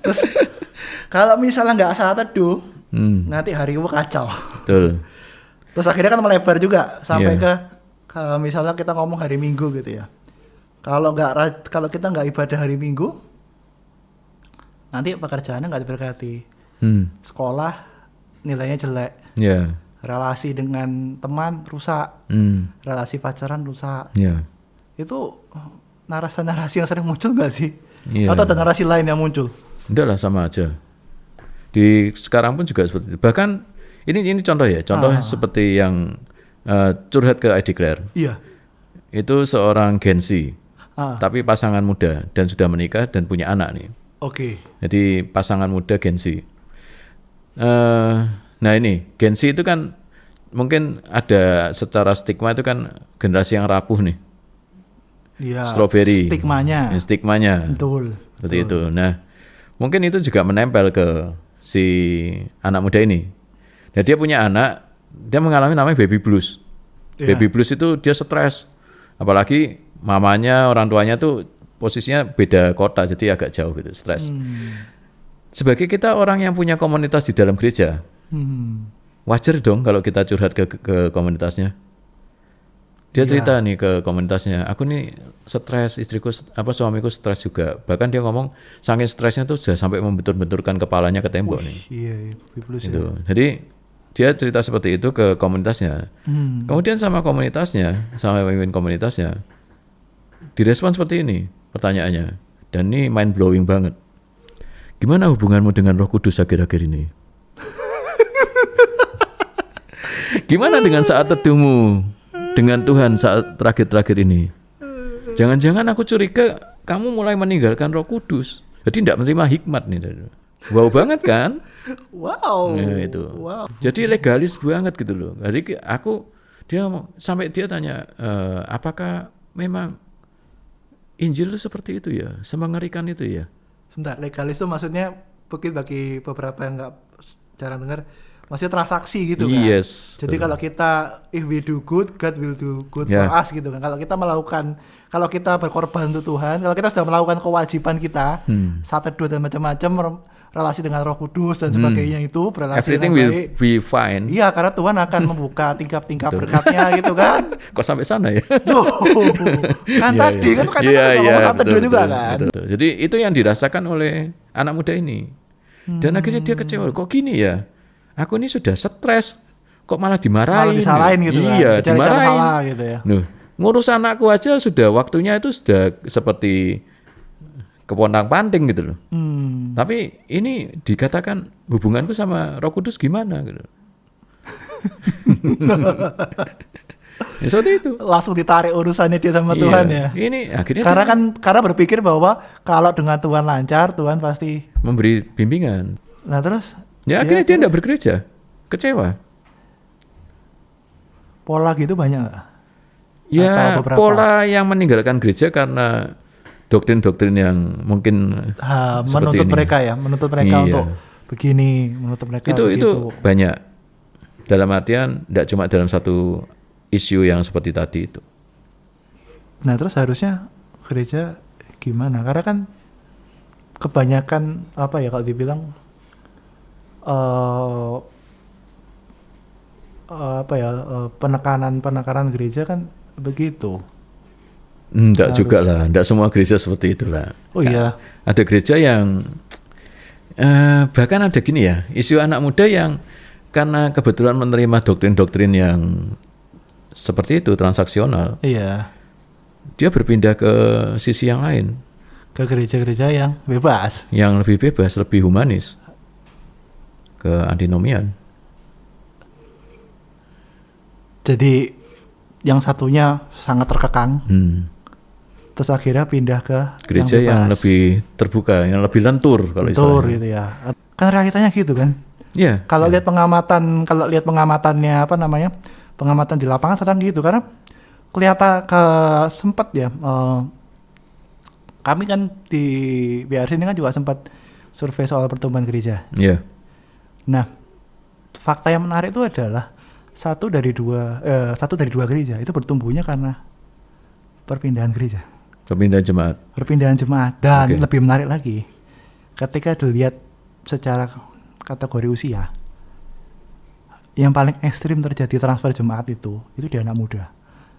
Terus kalau misalnya nggak saat teduh, nanti harimu kacau. Betul. Terus akhirnya kan melebar juga sampai ke misalnya kita ngomong hari Minggu gitu ya. Kalau kita nggak ibadah hari Minggu, nanti pekerjaannya nggak diberkati. Sekolah nilainya jelek. Yeah. Relasi dengan teman rusak. Relasi pacaran rusak. Yeah. Itu narasi-narasi yang sering muncul nggak sih? Yeah. Atau ada narasi lain yang muncul? Enggak lah, sama aja. Di sekarang pun juga seperti itu. Bahkan ini contoh ya, seperti yang curhat ke I Declare. Iya. Itu seorang Gen Z, tapi pasangan muda dan sudah menikah dan punya anak nih. Oke. Jadi pasangan muda Gen Z. Nah ini Gen Z itu kan mungkin ada secara stigma itu kan generasi yang rapuh nih. Iya. Strawberry. Stigmanya. Betul. Seperti itu. Nah mungkin itu juga menempel ke si anak muda ini. Nah dia punya anak, dia mengalami namanya baby blues. Yeah. Baby blues itu dia stres. Apalagi mamanya, orang tuanya tuh posisinya beda kota, jadi agak jauh gitu, stres. Sebagai kita orang yang punya komunitas di dalam gereja, wajar dong kalau kita curhat ke komunitasnya. Dia cerita nih ke komunitasnya, aku nih stres, suamiku stres juga. Bahkan dia ngomong saking stresnya tuh sudah sampai membentur-benturkan kepalanya ke tembok nih. Iya, gitu. Jadi dia cerita seperti itu ke komunitasnya. Kemudian sama pemimpin komunitasnya, direspon seperti ini pertanyaannya. Dan ini mind blowing banget. Gimana hubunganmu dengan Roh Kudus akhir-akhir ini? Gimana dengan saat teduhmu dengan Tuhan saat terakhir-terakhir ini? Jangan-jangan aku curiga kamu mulai meninggalkan Roh Kudus. Jadi tidak menerima hikmat nih. Wow banget kan? Wow. Nah, itu. Wow. Jadi legalis banget gitu loh. Jadi dia tanya, apakah memang Injil itu seperti itu ya? Semengerikan itu ya? Sebentar, legalis itu maksudnya mungkin bagi beberapa yang nggak jarang dengar, maksudnya transaksi gitu kan? Yes. Jadi kalau kita if we do good, God will do good for us gitu kan? Kalau kita berkorban untuk Tuhan, kalau kita sudah melakukan kewajiban kita, saat teduh dan macam-macam, relasi dengan Roh Kudus dan sebagainya itu berrelasi everything dengan will be fine. Iya, karena Tuhan akan membuka tingkap-tingkap berkatnya gitu kan. Kok sampai sana ya? Kan tadi kan ngomong saat teduh juga kan. Betul. Jadi itu yang dirasakan oleh anak muda ini. Dan akhirnya dia kecewa, kok gini ya? Aku ini sudah stres, kok malah dimarahin. Malah disalahin gitu kan. Iya, dimarahin. Gitu ya. Ngurus anakku aja sudah waktunya itu sudah seperti kepontang-panting gitu loh. Tapi ini dikatakan hubunganku sama Roh Kudus gimana gitu. Ya seperti itu. Langsung ditarik urusannya dia sama Tuhan ya. Ini akhirnya karena berpikir bahwa kalau dengan Tuhan lancar, Tuhan pasti memberi bimbingan. Nah terus? Ya akhirnya dia tidak bergereja, kecewa. Pola gitu banyak nggak? Ya pola yang meninggalkan gereja karena doktrin-doktrin yang mungkin menuntut ini. Menuntut mereka untuk begini, menuntut mereka itu banyak. Dalam artian tidak cuma dalam satu isu yang seperti tadi itu. Nah terus harusnya gereja gimana? Karena kan kebanyakan apa ya kalau dibilang penekanan gereja kan begitu. Enggak juga lah, enggak semua gereja seperti itulah. Oh iya. Ada gereja yang bahkan ada gini ya, isu anak muda yang karena kebetulan menerima doktrin-doktrin yang seperti itu, transaksional, Iya. dia berpindah ke sisi yang lain, Ke gereja-gereja yang bebas. yang lebih bebas, lebih humanis, ke antinomian. Jadi yang satunya sangat terkekang, terus akhirnya pindah ke Gereja yang bebas. lebih terbuka, yang lebih lentur kalau Lentur istilahnya. gitu ya. Kan realitanya gitu kan. Ya, Kalau lihat pengamatannya pengamatan di lapangan sedang gitu karena kelihatan sempat ya. Kami kan di BRC ini kan juga sempat survei soal pertumbuhan gereja. ya, Nah, fakta yang menarik itu adalah satu dari dua gereja itu bertumbuhnya karena perpindahan gereja, Perpindahan jemaat. dan Oke. lebih menarik lagi ketika dilihat secara kategori usia, yang paling ekstrim terjadi transfer jemaat itu di anak muda.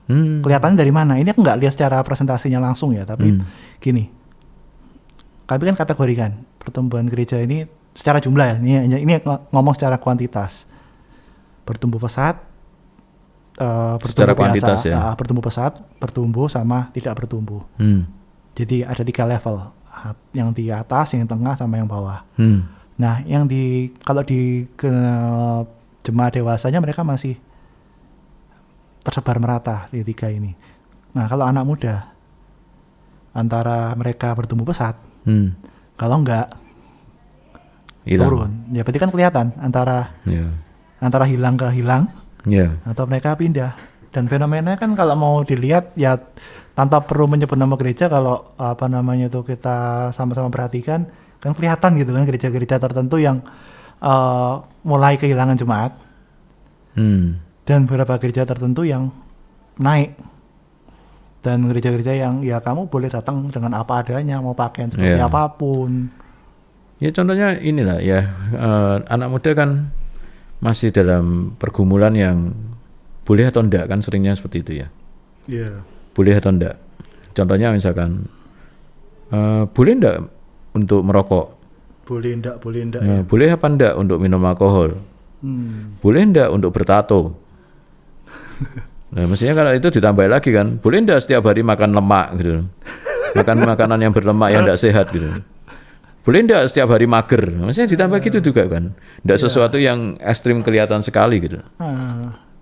Kelihatannya dari mana? Ini aku nggak lihat secara presentasinya langsung ya, tapi gini, kami kan kategorikan pertumbuhan gereja ini secara jumlah ya. Ini ngomong secara kuantitas. Bertumbuh pesat, Secara bertumbuh biasa, kuantitas ya. bertumbuh pesat, bertumbuh sama tidak bertumbuh. Jadi ada 3 level, yang di atas, yang tengah, sama yang bawah. Nah, kalau di jemaah dewasanya mereka masih tersebar merata di 3 ini. Nah, kalau anak muda antara mereka bertumbuh pesat, kalau enggak Hilang. turun. Ya berarti kan kelihatan antara hilang ke hilang, atau mereka pindah. Dan fenomenanya kan kalau mau dilihat ya tanpa perlu menyebut nama gereja, kalau kita sama-sama perhatikan kan kelihatan gitu kan gereja-gereja tertentu yang mulai kehilangan jemaat, dan beberapa gereja tertentu yang naik, dan gereja-gereja yang ya kamu boleh datang dengan apa adanya, mau pakaian seperti apapun. Ya contohnya inilah ya, anak muda kan masih dalam pergumulan yang boleh atau enggak kan, seringnya seperti itu ya. Boleh atau enggak. Contohnya misalkan boleh enggak untuk merokok? Boleh enggak Ya, boleh apa enggak untuk minum alkohol? Boleh enggak untuk bertato? Nah, mestinya kalau itu ditambah lagi kan, boleh enggak setiap hari makan lemak gitu. Makan makanan yang berlemak yang enggak sehat gitu. Boleh enggak setiap hari mager? Mestinya ditambah gitu juga kan. Enggak sesuatu yang ekstrim kelihatan sekali gitu.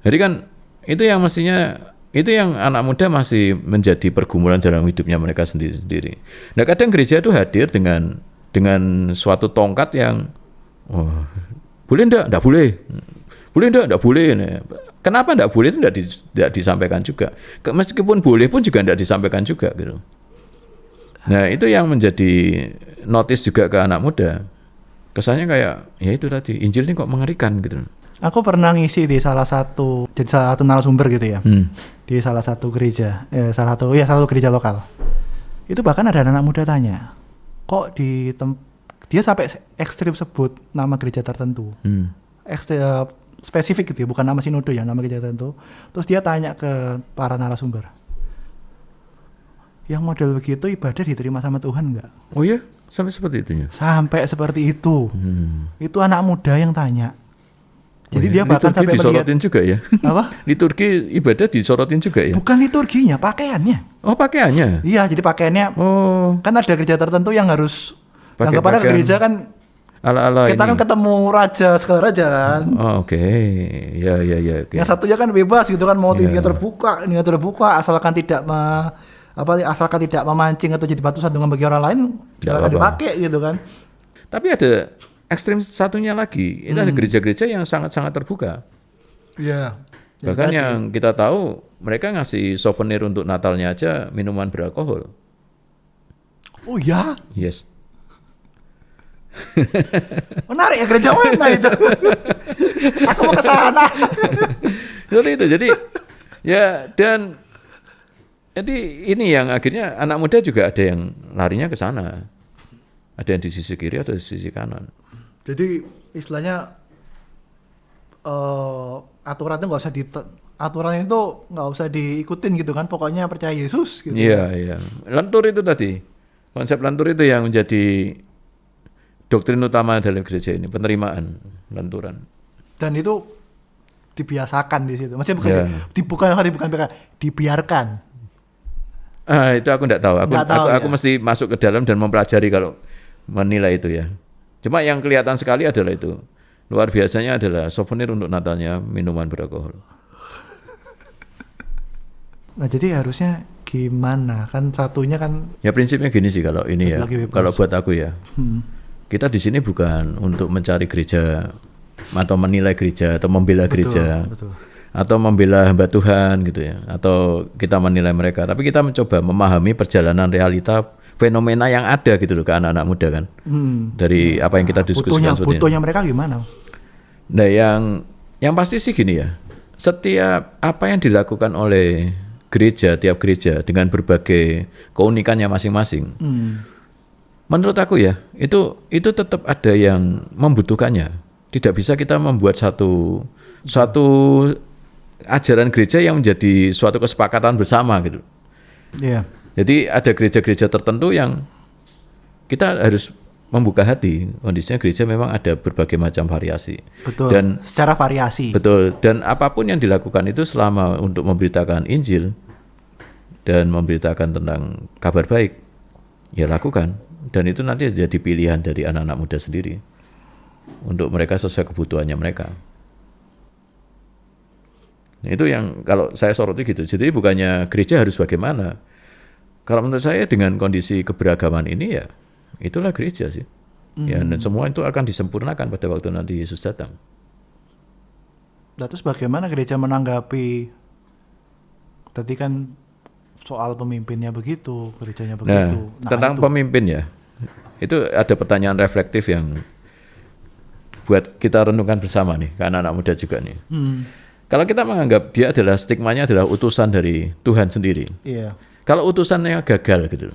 Jadi kan itu yang mestinya, itu yang anak muda masih menjadi pergumulan dalam hidupnya mereka sendiri-sendiri. Nah, kadang gereja itu hadir dengan suatu tongkat yang boleh enggak boleh. Boleh enggak boleh. Nah, kenapa enggak boleh itu enggak disampaikan juga. Meskipun boleh pun juga enggak disampaikan juga gitu. Nah, itu yang menjadi notice juga ke anak muda. Kesannya kayak ya itu tadi, Injil ini kok mengerikan gitu. Aku pernah ngisi di salah satu narasumber gitu ya, di salah satu gereja, salah satu gereja lokal. Itu bahkan ada anak muda tanya, kok dia sampai ekstrim sebut nama gereja tertentu, spesifik gitu ya, bukan nama sinode ya, nama gereja tertentu. Terus dia tanya ke para narasumber, yang model begitu ibadah diterima sama Tuhan nggak? Oh ya, sampai seperti itunya. Sampai seperti itu. Itu anak muda yang tanya. Jadi dia bahkan liturgi sampai disorotin juga ya. Apa? Liturgi ibadah disorotin juga ya. Bukan liturginya, pakaiannya. Oh, pakaiannya. Iya, jadi pakaiannya. Oh, Kan ada gereja tertentu yang harus pakai anggapannya pakaian gereja kan ala-ala kita ini. kan ketemu raja segala raja kan. Oh, oke. Ya. Okay. Yang satunya kan bebas gitu kan, mau dia terbuka asalkan tidak memancing atau jadi batu sandungan bagi orang lain, silakan dipakai gitu kan. Tapi ada ekstrim satunya lagi, itu ada gereja-gereja yang sangat-sangat terbuka. Iya. Bahkan yang kita tahu mereka ngasih souvenir untuk Natalnya aja minuman beralkohol. Oh ya, Yes. menarik ya, gereja mana itu? Aku mau ke sana. Seperti itu. Jadi ya, dan jadi ini yang akhirnya anak muda juga ada yang larinya ke sana. Ada yang di sisi kiri atau di sisi kanan. Jadi istilahnya aturan itu aturan itu nggak usah diikutin gitu kan, pokoknya percaya Yesus gitu. Iya. Lentur itu tadi, konsep lentur itu yang menjadi doktrin utama dalam gereja ini, penerimaan lenturan. Dan itu dibiasakan di situ. Maksudnya dibiarkan. Itu aku enggak tahu. Aku mesti masuk ke dalam dan mempelajari kalau menilai itu ya. Cuma yang kelihatan sekali adalah itu. Luar biasanya adalah souvenir untuk Natalnya minuman beralkohol. Nah, jadi harusnya gimana? Kan satunya kan ya prinsipnya gini sih kalau ini ya. Kalau buat aku ya. Kita di sini bukan untuk mencari gereja atau menilai gereja atau membela gereja. Betul. Atau membela hamba Tuhan gitu ya, atau kita menilai mereka, tapi kita mencoba memahami perjalanan realita fenomena yang ada gitu loh ke anak-anak muda kan, dari apa yang kita diskusikan sebetulnya. Butuhnya mereka gimana? Nah yang pasti sih gini ya, setiap apa yang dilakukan oleh tiap gereja dengan berbagai keunikannya masing-masing, menurut aku ya itu tetap ada yang membutuhkannya. Tidak bisa kita membuat satu ajaran gereja yang menjadi suatu kesepakatan bersama gitu. Iya. Jadi ada gereja-gereja tertentu yang kita harus membuka hati. Kondisinya gereja memang ada berbagai macam variasi. Betul. Dan secara variasi. Betul. Dan apapun yang dilakukan itu selama untuk memberitakan Injil dan memberitakan tentang kabar baik, ya lakukan. Dan itu nanti jadi pilihan dari anak-anak muda sendiri untuk mereka sesuai kebutuhannya mereka. Nah, itu yang kalau saya soroti gitu. Jadi bukannya gereja harus bagaimana. Kalau menurut saya dengan kondisi keberagaman ini ya itulah gereja sih. Ya, dan semua itu akan disempurnakan pada waktu nanti Yesus datang. Terus bagaimana gereja menanggapi tadi kan soal pemimpinnya begitu, gerejanya begitu. Nah tentang pemimpin ya, itu ada pertanyaan reflektif yang buat kita renungkan bersama nih, ke anak-anak muda juga nih. Kalau kita menganggap dia adalah stigmanya adalah utusan dari Tuhan sendiri. Iya. Kalau utusannya gagal gitu,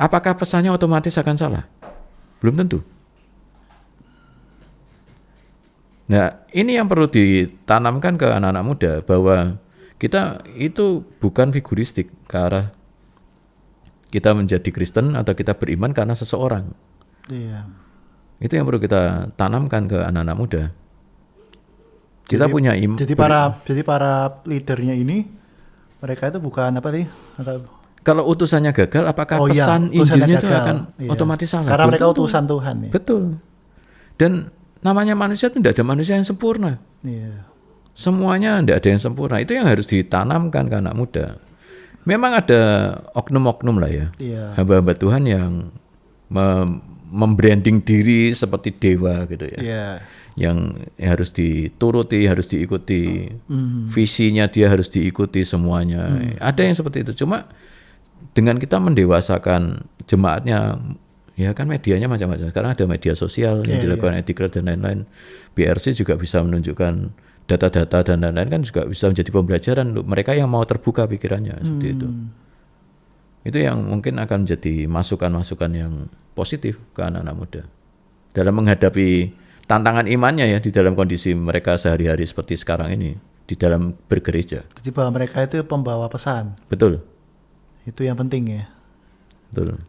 apakah pesannya otomatis akan salah? Belum tentu. Nah, ini yang perlu ditanamkan ke anak-anak muda bahwa kita itu bukan figuristik ke arah kita menjadi Kristen atau kita beriman karena seseorang. Iya. Itu yang perlu kita tanamkan ke anak-anak muda. Kita punya Jadi para leadernya ini mereka itu bukan apa nih? Kalau utusannya gagal, apakah pesan Injilnya itu akan otomatis salah? Karena mereka utusan Tuhan. Ya? Betul. Dan namanya manusia itu tidak ada manusia yang sempurna. Iya. Semuanya tidak ada yang sempurna. Itu yang harus ditanamkan ke anak muda. Memang ada oknum-oknum lah ya. Iya. Hamba-hamba Tuhan yang membranding diri seperti dewa gitu ya. Iya. Yang harus dituruti, harus diikuti, visinya dia harus diikuti semuanya. Ada yang seperti itu. Cuma dengan kita mendewasakan jemaatnya, ya kan medianya macam-macam. Sekarang ada media sosial yang dilakukan Edikler dan lain-lain. BRC juga bisa menunjukkan data-data dan lain-lain, kan juga bisa menjadi pembelajaran untuk mereka yang mau terbuka pikirannya seperti itu. Itu yang mungkin akan menjadi masukan-masukan yang positif ke anak-anak muda dalam menghadapi tantangan imannya ya di dalam kondisi mereka sehari-hari seperti sekarang ini di dalam bergereja. Jadi bahwa mereka itu pembawa pesan. Betul. Itu yang penting ya. Betul.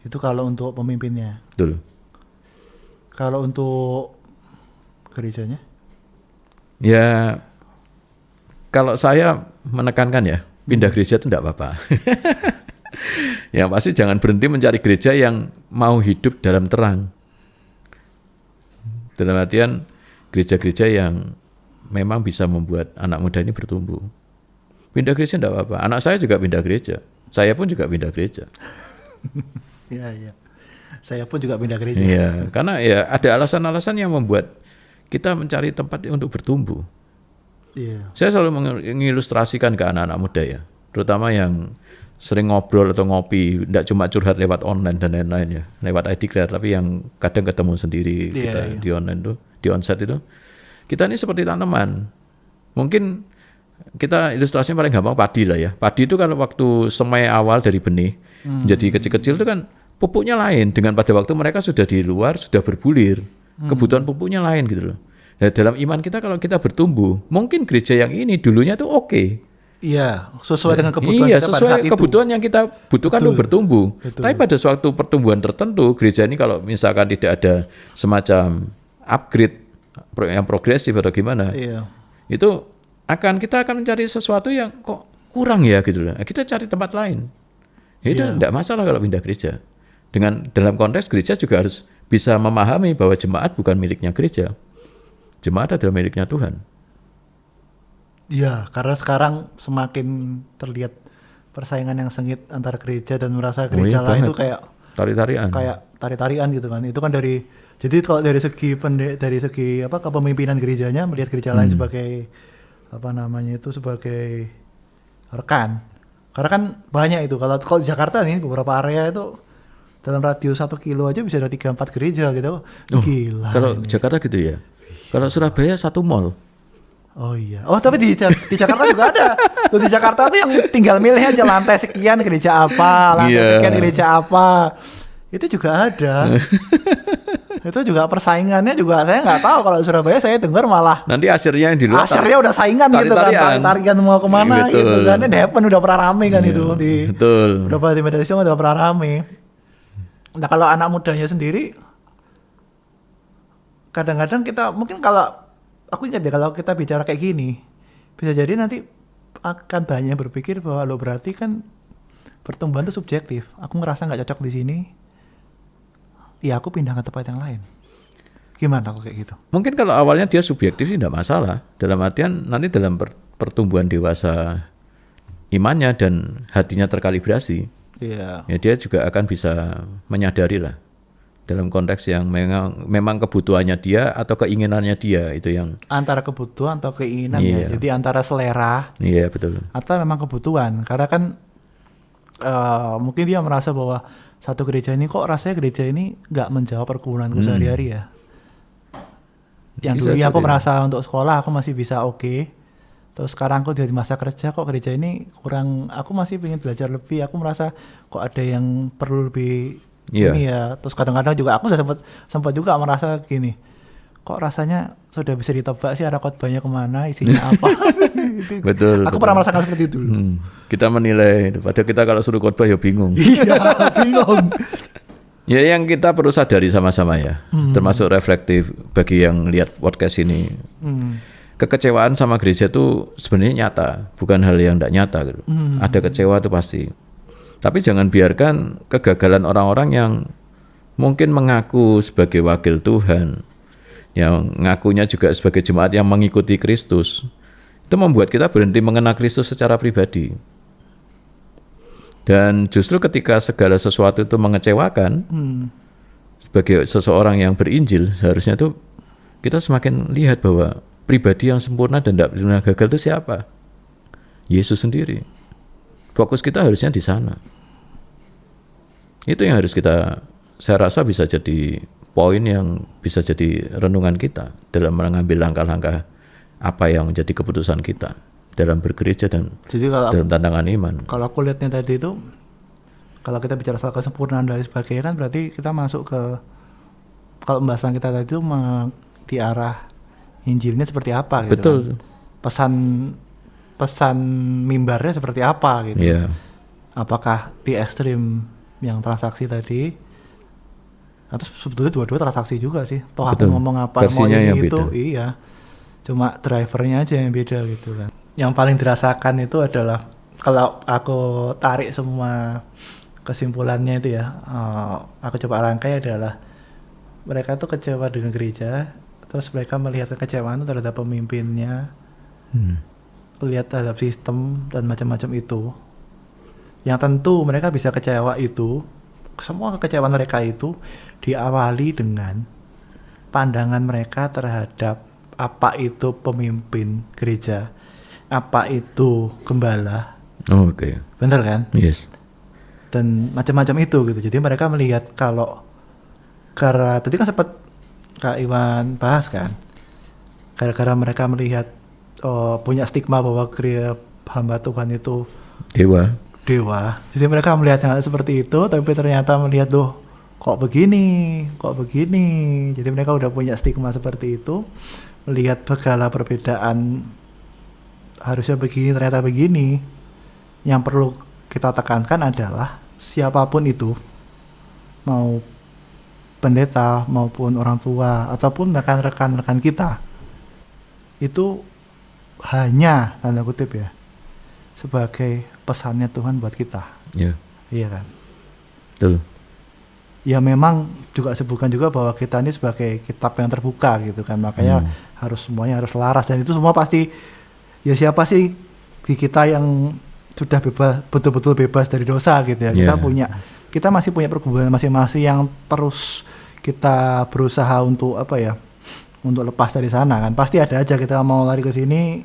Itu kalau untuk pemimpinnya. Betul. Kalau untuk gerejanya? Ya kalau saya menekankan ya pindah gereja itu enggak apa-apa. Yang pasti jangan berhenti mencari gereja yang mau hidup dalam terang. Dalam artian gereja-gereja yang memang bisa membuat anak muda ini bertumbuh. Pindah gereja enggak apa-apa. Anak saya juga pindah gereja. Saya pun juga pindah gereja. Iya. Saya pun juga pindah gereja. Iya, karena ya ada alasan-alasan yang membuat kita mencari tempat untuk bertumbuh. Iya. Saya selalu mengilustrasikan ke anak-anak muda ya, terutama yang sering ngobrol atau ngopi, tidak cuma curhat lewat online dan lain-lain ya, lewat Edikler, tapi yang kadang ketemu sendiri kita di online tuh, di onsite itu, kita ini seperti tanaman. Mungkin kita ilustrasinya paling gampang padi lah ya. Padi itu kan waktu semai awal dari benih, jadi kecil-kecil itu kan pupuknya lain dengan pada waktu mereka sudah di luar, sudah berbulir. Kebutuhan pupuknya lain gitu loh. Nah, dalam iman kita kalau kita bertumbuh, mungkin gereja yang ini dulunya tuh oke. Iya, sesuai dengan kebutuhan Iya, kita pada sesuai saat itu. Betul. yang kita butuhkan untuk bertumbuh. Betul. Tapi pada suatu pertumbuhan tertentu, gereja ini kalau misalkan tidak ada semacam upgrade yang progresif atau gimana, Iya. itu kita akan mencari sesuatu yang kok kurang ya gitu loh. Kita cari tempat lain. Ya, itu tidak masalah kalau pindah gereja. Dalam konteks gereja juga harus bisa memahami bahwa jemaat bukan miliknya gereja. Jemaat adalah miliknya Tuhan. Iya, karena sekarang semakin terlihat persaingan yang sengit antara gereja dan merasa gereja lain itu kayak tari-tarian. Kayak tari-tarian gitu kan. Itu kan jadi kalau dari segi kepemimpinan gerejanya melihat gereja lain sebagai sebagai rekan. Karena kan banyak itu. Kalau di Jakarta nih beberapa area itu dalam radius 1 kilo aja bisa ada 3-4 gereja gitu. Gila. Kalau ini. Jakarta gitu ya. Kalau Surabaya 1 mall. Oh iya. Oh tapi di Jakarta juga ada. Tuh di Jakarta tuh yang tinggal milih aja lantai sekian gereja apa, lantai sekian gereja apa. Itu juga ada. Itu juga persaingannya juga saya nggak tahu. Kalau Surabaya saya dengar malah nanti asirnya yang di luar. Asirnya udah saingan gitu kan. Tarian mau kemana gitu kan. Ini Depen udah pernah rame kan itu di. Betul. Udah di media sosial udah pernah rame. Nah kalau anak mudanya sendiri, kadang-kadang kita mungkin aku ingat ya kalau kita bicara kayak gini, bisa jadi nanti akan banyak berpikir bahwa lo berarti kan pertumbuhan itu subjektif. Aku ngerasa nggak cocok di sini, ya aku pindah ke tempat yang lain. Gimana kok kayak gitu? Mungkin kalau awalnya dia subjektif sih tidak masalah. Dalam artian nanti dalam pertumbuhan dewasa imannya dan hatinya terkalibrasi, ya dia juga akan bisa menyadari lah. Dalam konteks yang memang kebutuhannya dia atau keinginannya dia itu yang antara kebutuhan atau keinginan ya. Jadi antara selera. Iya betul. Atau memang kebutuhan. Karena kan mungkin dia merasa bahwa satu gereja ini kok rasanya gereja ini nggak menjawab pergumulanku sehari-hari ya. Yang dulu aku merasa untuk sekolah aku masih bisa oke. Terus sekarang aku di masa kerja kok gereja ini kurang. Aku masih ingin belajar lebih. Aku merasa kok ada yang perlu lebih. Ini ya, terus kadang-kadang juga aku sempat juga merasa gini, kok rasanya sudah bisa ditebak sih arah khotbahnya kemana, isinya apa. Betul. Aku pernah merasakan seperti itu dulu. Kita menilai, padahal kita kalau suruh khotbah ya bingung. Iya, bingung. Ya yang kita perlu sadari sama-sama ya, termasuk reflektif bagi yang lihat podcast ini. Kekecewaan sama gereja itu sebenarnya nyata, bukan hal yang tidak nyata gitu. Ada kecewa itu pasti. Tapi jangan biarkan kegagalan orang-orang yang mungkin mengaku sebagai wakil Tuhan, yang ngakunya juga sebagai jemaat yang mengikuti Kristus, itu membuat kita berhenti mengenal Kristus secara pribadi. Dan justru ketika segala sesuatu itu mengecewakan, sebagai seseorang yang berinjil, seharusnya itu kita semakin lihat bahwa pribadi yang sempurna dan tidak pernah gagal itu siapa? Yesus sendiri. Fokus kita harusnya di sana. Itu yang harus saya rasa bisa jadi poin yang bisa jadi renungan kita dalam mengambil langkah-langkah apa yang menjadi keputusan kita dalam bergereja dan dalam tantangan iman. Kalau aku lihatnya tadi itu, kalau kita bicara soal kesempurnaan dan sebagainya kan berarti kita masuk ke, kalau pembahasan kita tadi itu di arah Injilnya seperti apa gitu. Betul. Kan? Pesan mimbarnya seperti apa gitu. Yeah. Apakah di ekstrim yang transaksi tadi, atau sebetulnya dua-dua transaksi juga sih. Toh aku ngomong apa mau ini itu, iya. Cuma drivernya aja yang beda gitu kan. Yang paling dirasakan itu adalah kalau aku tarik semua kesimpulannya itu ya, aku coba rangkai adalah mereka tuh kecewa dengan gereja, terus mereka melihat kekecewaan itu terhadap pemimpinnya, lihat terhadap sistem dan macam-macam itu. Yang tentu mereka bisa kecewa itu, semua kekecewaan mereka itu diawali dengan pandangan mereka terhadap apa itu pemimpin gereja, apa itu gembala. Oh, oke. Bener kan? Yes. Dan macam-macam itu gitu. Jadi mereka melihat kalau karena tadi kan sempat Kak Iwan bahas kan, gara-gara mereka melihat punya stigma bahwa hamba Tuhan itu dewa. Jadi mereka melihat hal seperti itu, tapi ternyata melihat loh kok begini. Jadi mereka udah punya stigma seperti itu, melihat segala perbedaan harusnya begini ternyata begini. Yang perlu kita tekankan adalah siapapun itu, mau pendeta maupun orang tua ataupun bahkan rekan-rekan kita, itu hanya tanda kutip ya sebagai pesannya Tuhan buat kita. Iya kan? Betul. Ya memang juga sebutkan juga bahwa kita ini sebagai kitab yang terbuka gitu kan, makanya semuanya harus laras, dan itu semua pasti ya siapa sih di kita yang sudah bebas, betul-betul bebas dari dosa gitu ya. Kita masih punya pergumulan masing-masing yang terus kita berusaha untuk untuk lepas dari sana kan. Pasti ada aja kita mau lari ke sini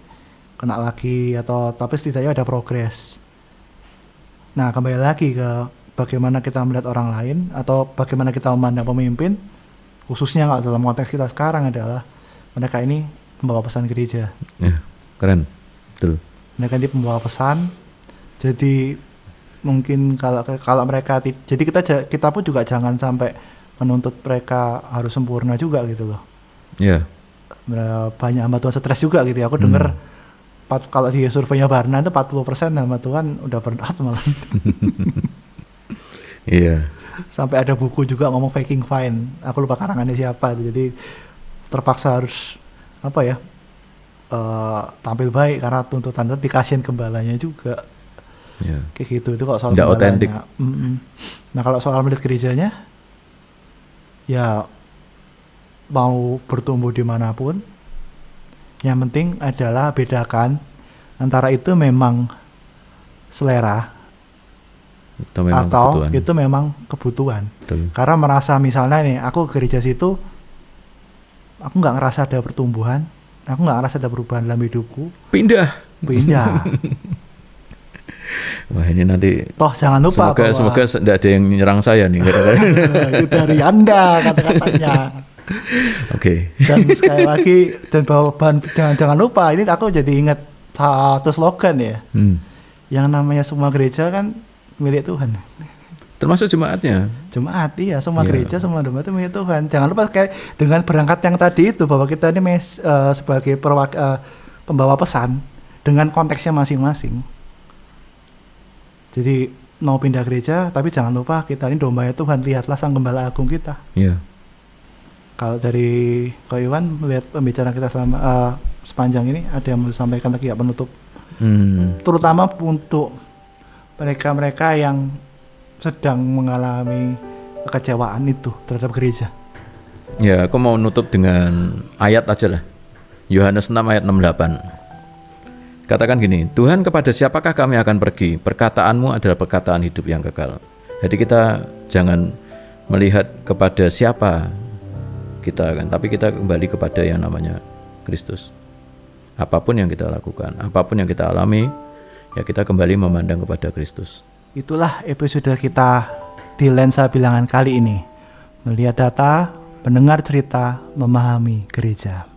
kena lagi, tapi setidaknya ada progres. Nah, kembali lagi ke bagaimana kita melihat orang lain atau bagaimana kita memandang pemimpin, khususnya kalau dalam konteks kita sekarang adalah mereka ini pembawa pesan gereja. Keren, betul. Mereka ini pembawa pesan. Jadi mungkin kalau mereka, jadi kita pun juga jangan sampai menuntut mereka harus sempurna juga gitu loh. Banyak hamba Tuhan stres juga gitu ya. Aku dengar kalau di surveinya Barna itu 40% hamba Tuhan udah burnout malah. Sampai ada buku juga ngomong faking fine. Aku lupa karangannya siapa. Jadi terpaksa harus tampil baik karena tuntutan itu dikasihin gembalanya juga. Kayak gitu. Itu kalau soal gembalanya. Nah, kalau soal milik gerejanya, ya mau bertumbuh dimanapun, yang penting adalah bedakan antara itu memang selera atau itu memang kebutuhan. Karena merasa misalnya nih, aku ke gereja situ, aku nggak ngerasa ada pertumbuhan, aku nggak ngerasa ada perubahan dalam hidupku, pindah. Wah, ini nanti toh jangan lupa semoga tidak ada yang nyerang saya nih. Itu dari Anda kata-katanya. Oke. Dan sekali lagi, dan jangan lupa, ini aku jadi ingat satu slogan ya. Yang namanya semua gereja kan milik Tuhan. Termasuk jemaatnya. Jemaat, iya, semua gereja, semua jemaat itu milik Tuhan. Jangan lupa kayak dengan berangkat yang tadi itu, bahwa kita ini sebagai pembawa pesan dengan konteksnya masing-masing. Jadi mau pindah gereja, tapi jangan lupa kita ini dombanya Tuhan. Lihatlah Sang Gembala Agung kita. Kalau dari Ko Iwan melihat pembicaraan kita selama sepanjang ini, ada yang mau disampaikan lagi penutup? Terutama untuk mereka-mereka yang sedang mengalami kekecewaan itu terhadap gereja. Ya, aku mau nutup dengan ayat aja lah. Yohanes 6 ayat 68. Katakan gini, Tuhan, kepada siapakah kami akan pergi? Perkataanmu adalah perkataan hidup yang kekal. Jadi kita jangan melihat kepada siapa kita kan, tapi kita kembali kepada yang namanya Kristus. Apapun yang kita lakukan, apapun yang kita alami, ya kita kembali memandang kepada Kristus. Itulah episode kita di Lensa Bilangan kali ini. Melihat data, mendengar cerita, memahami gereja.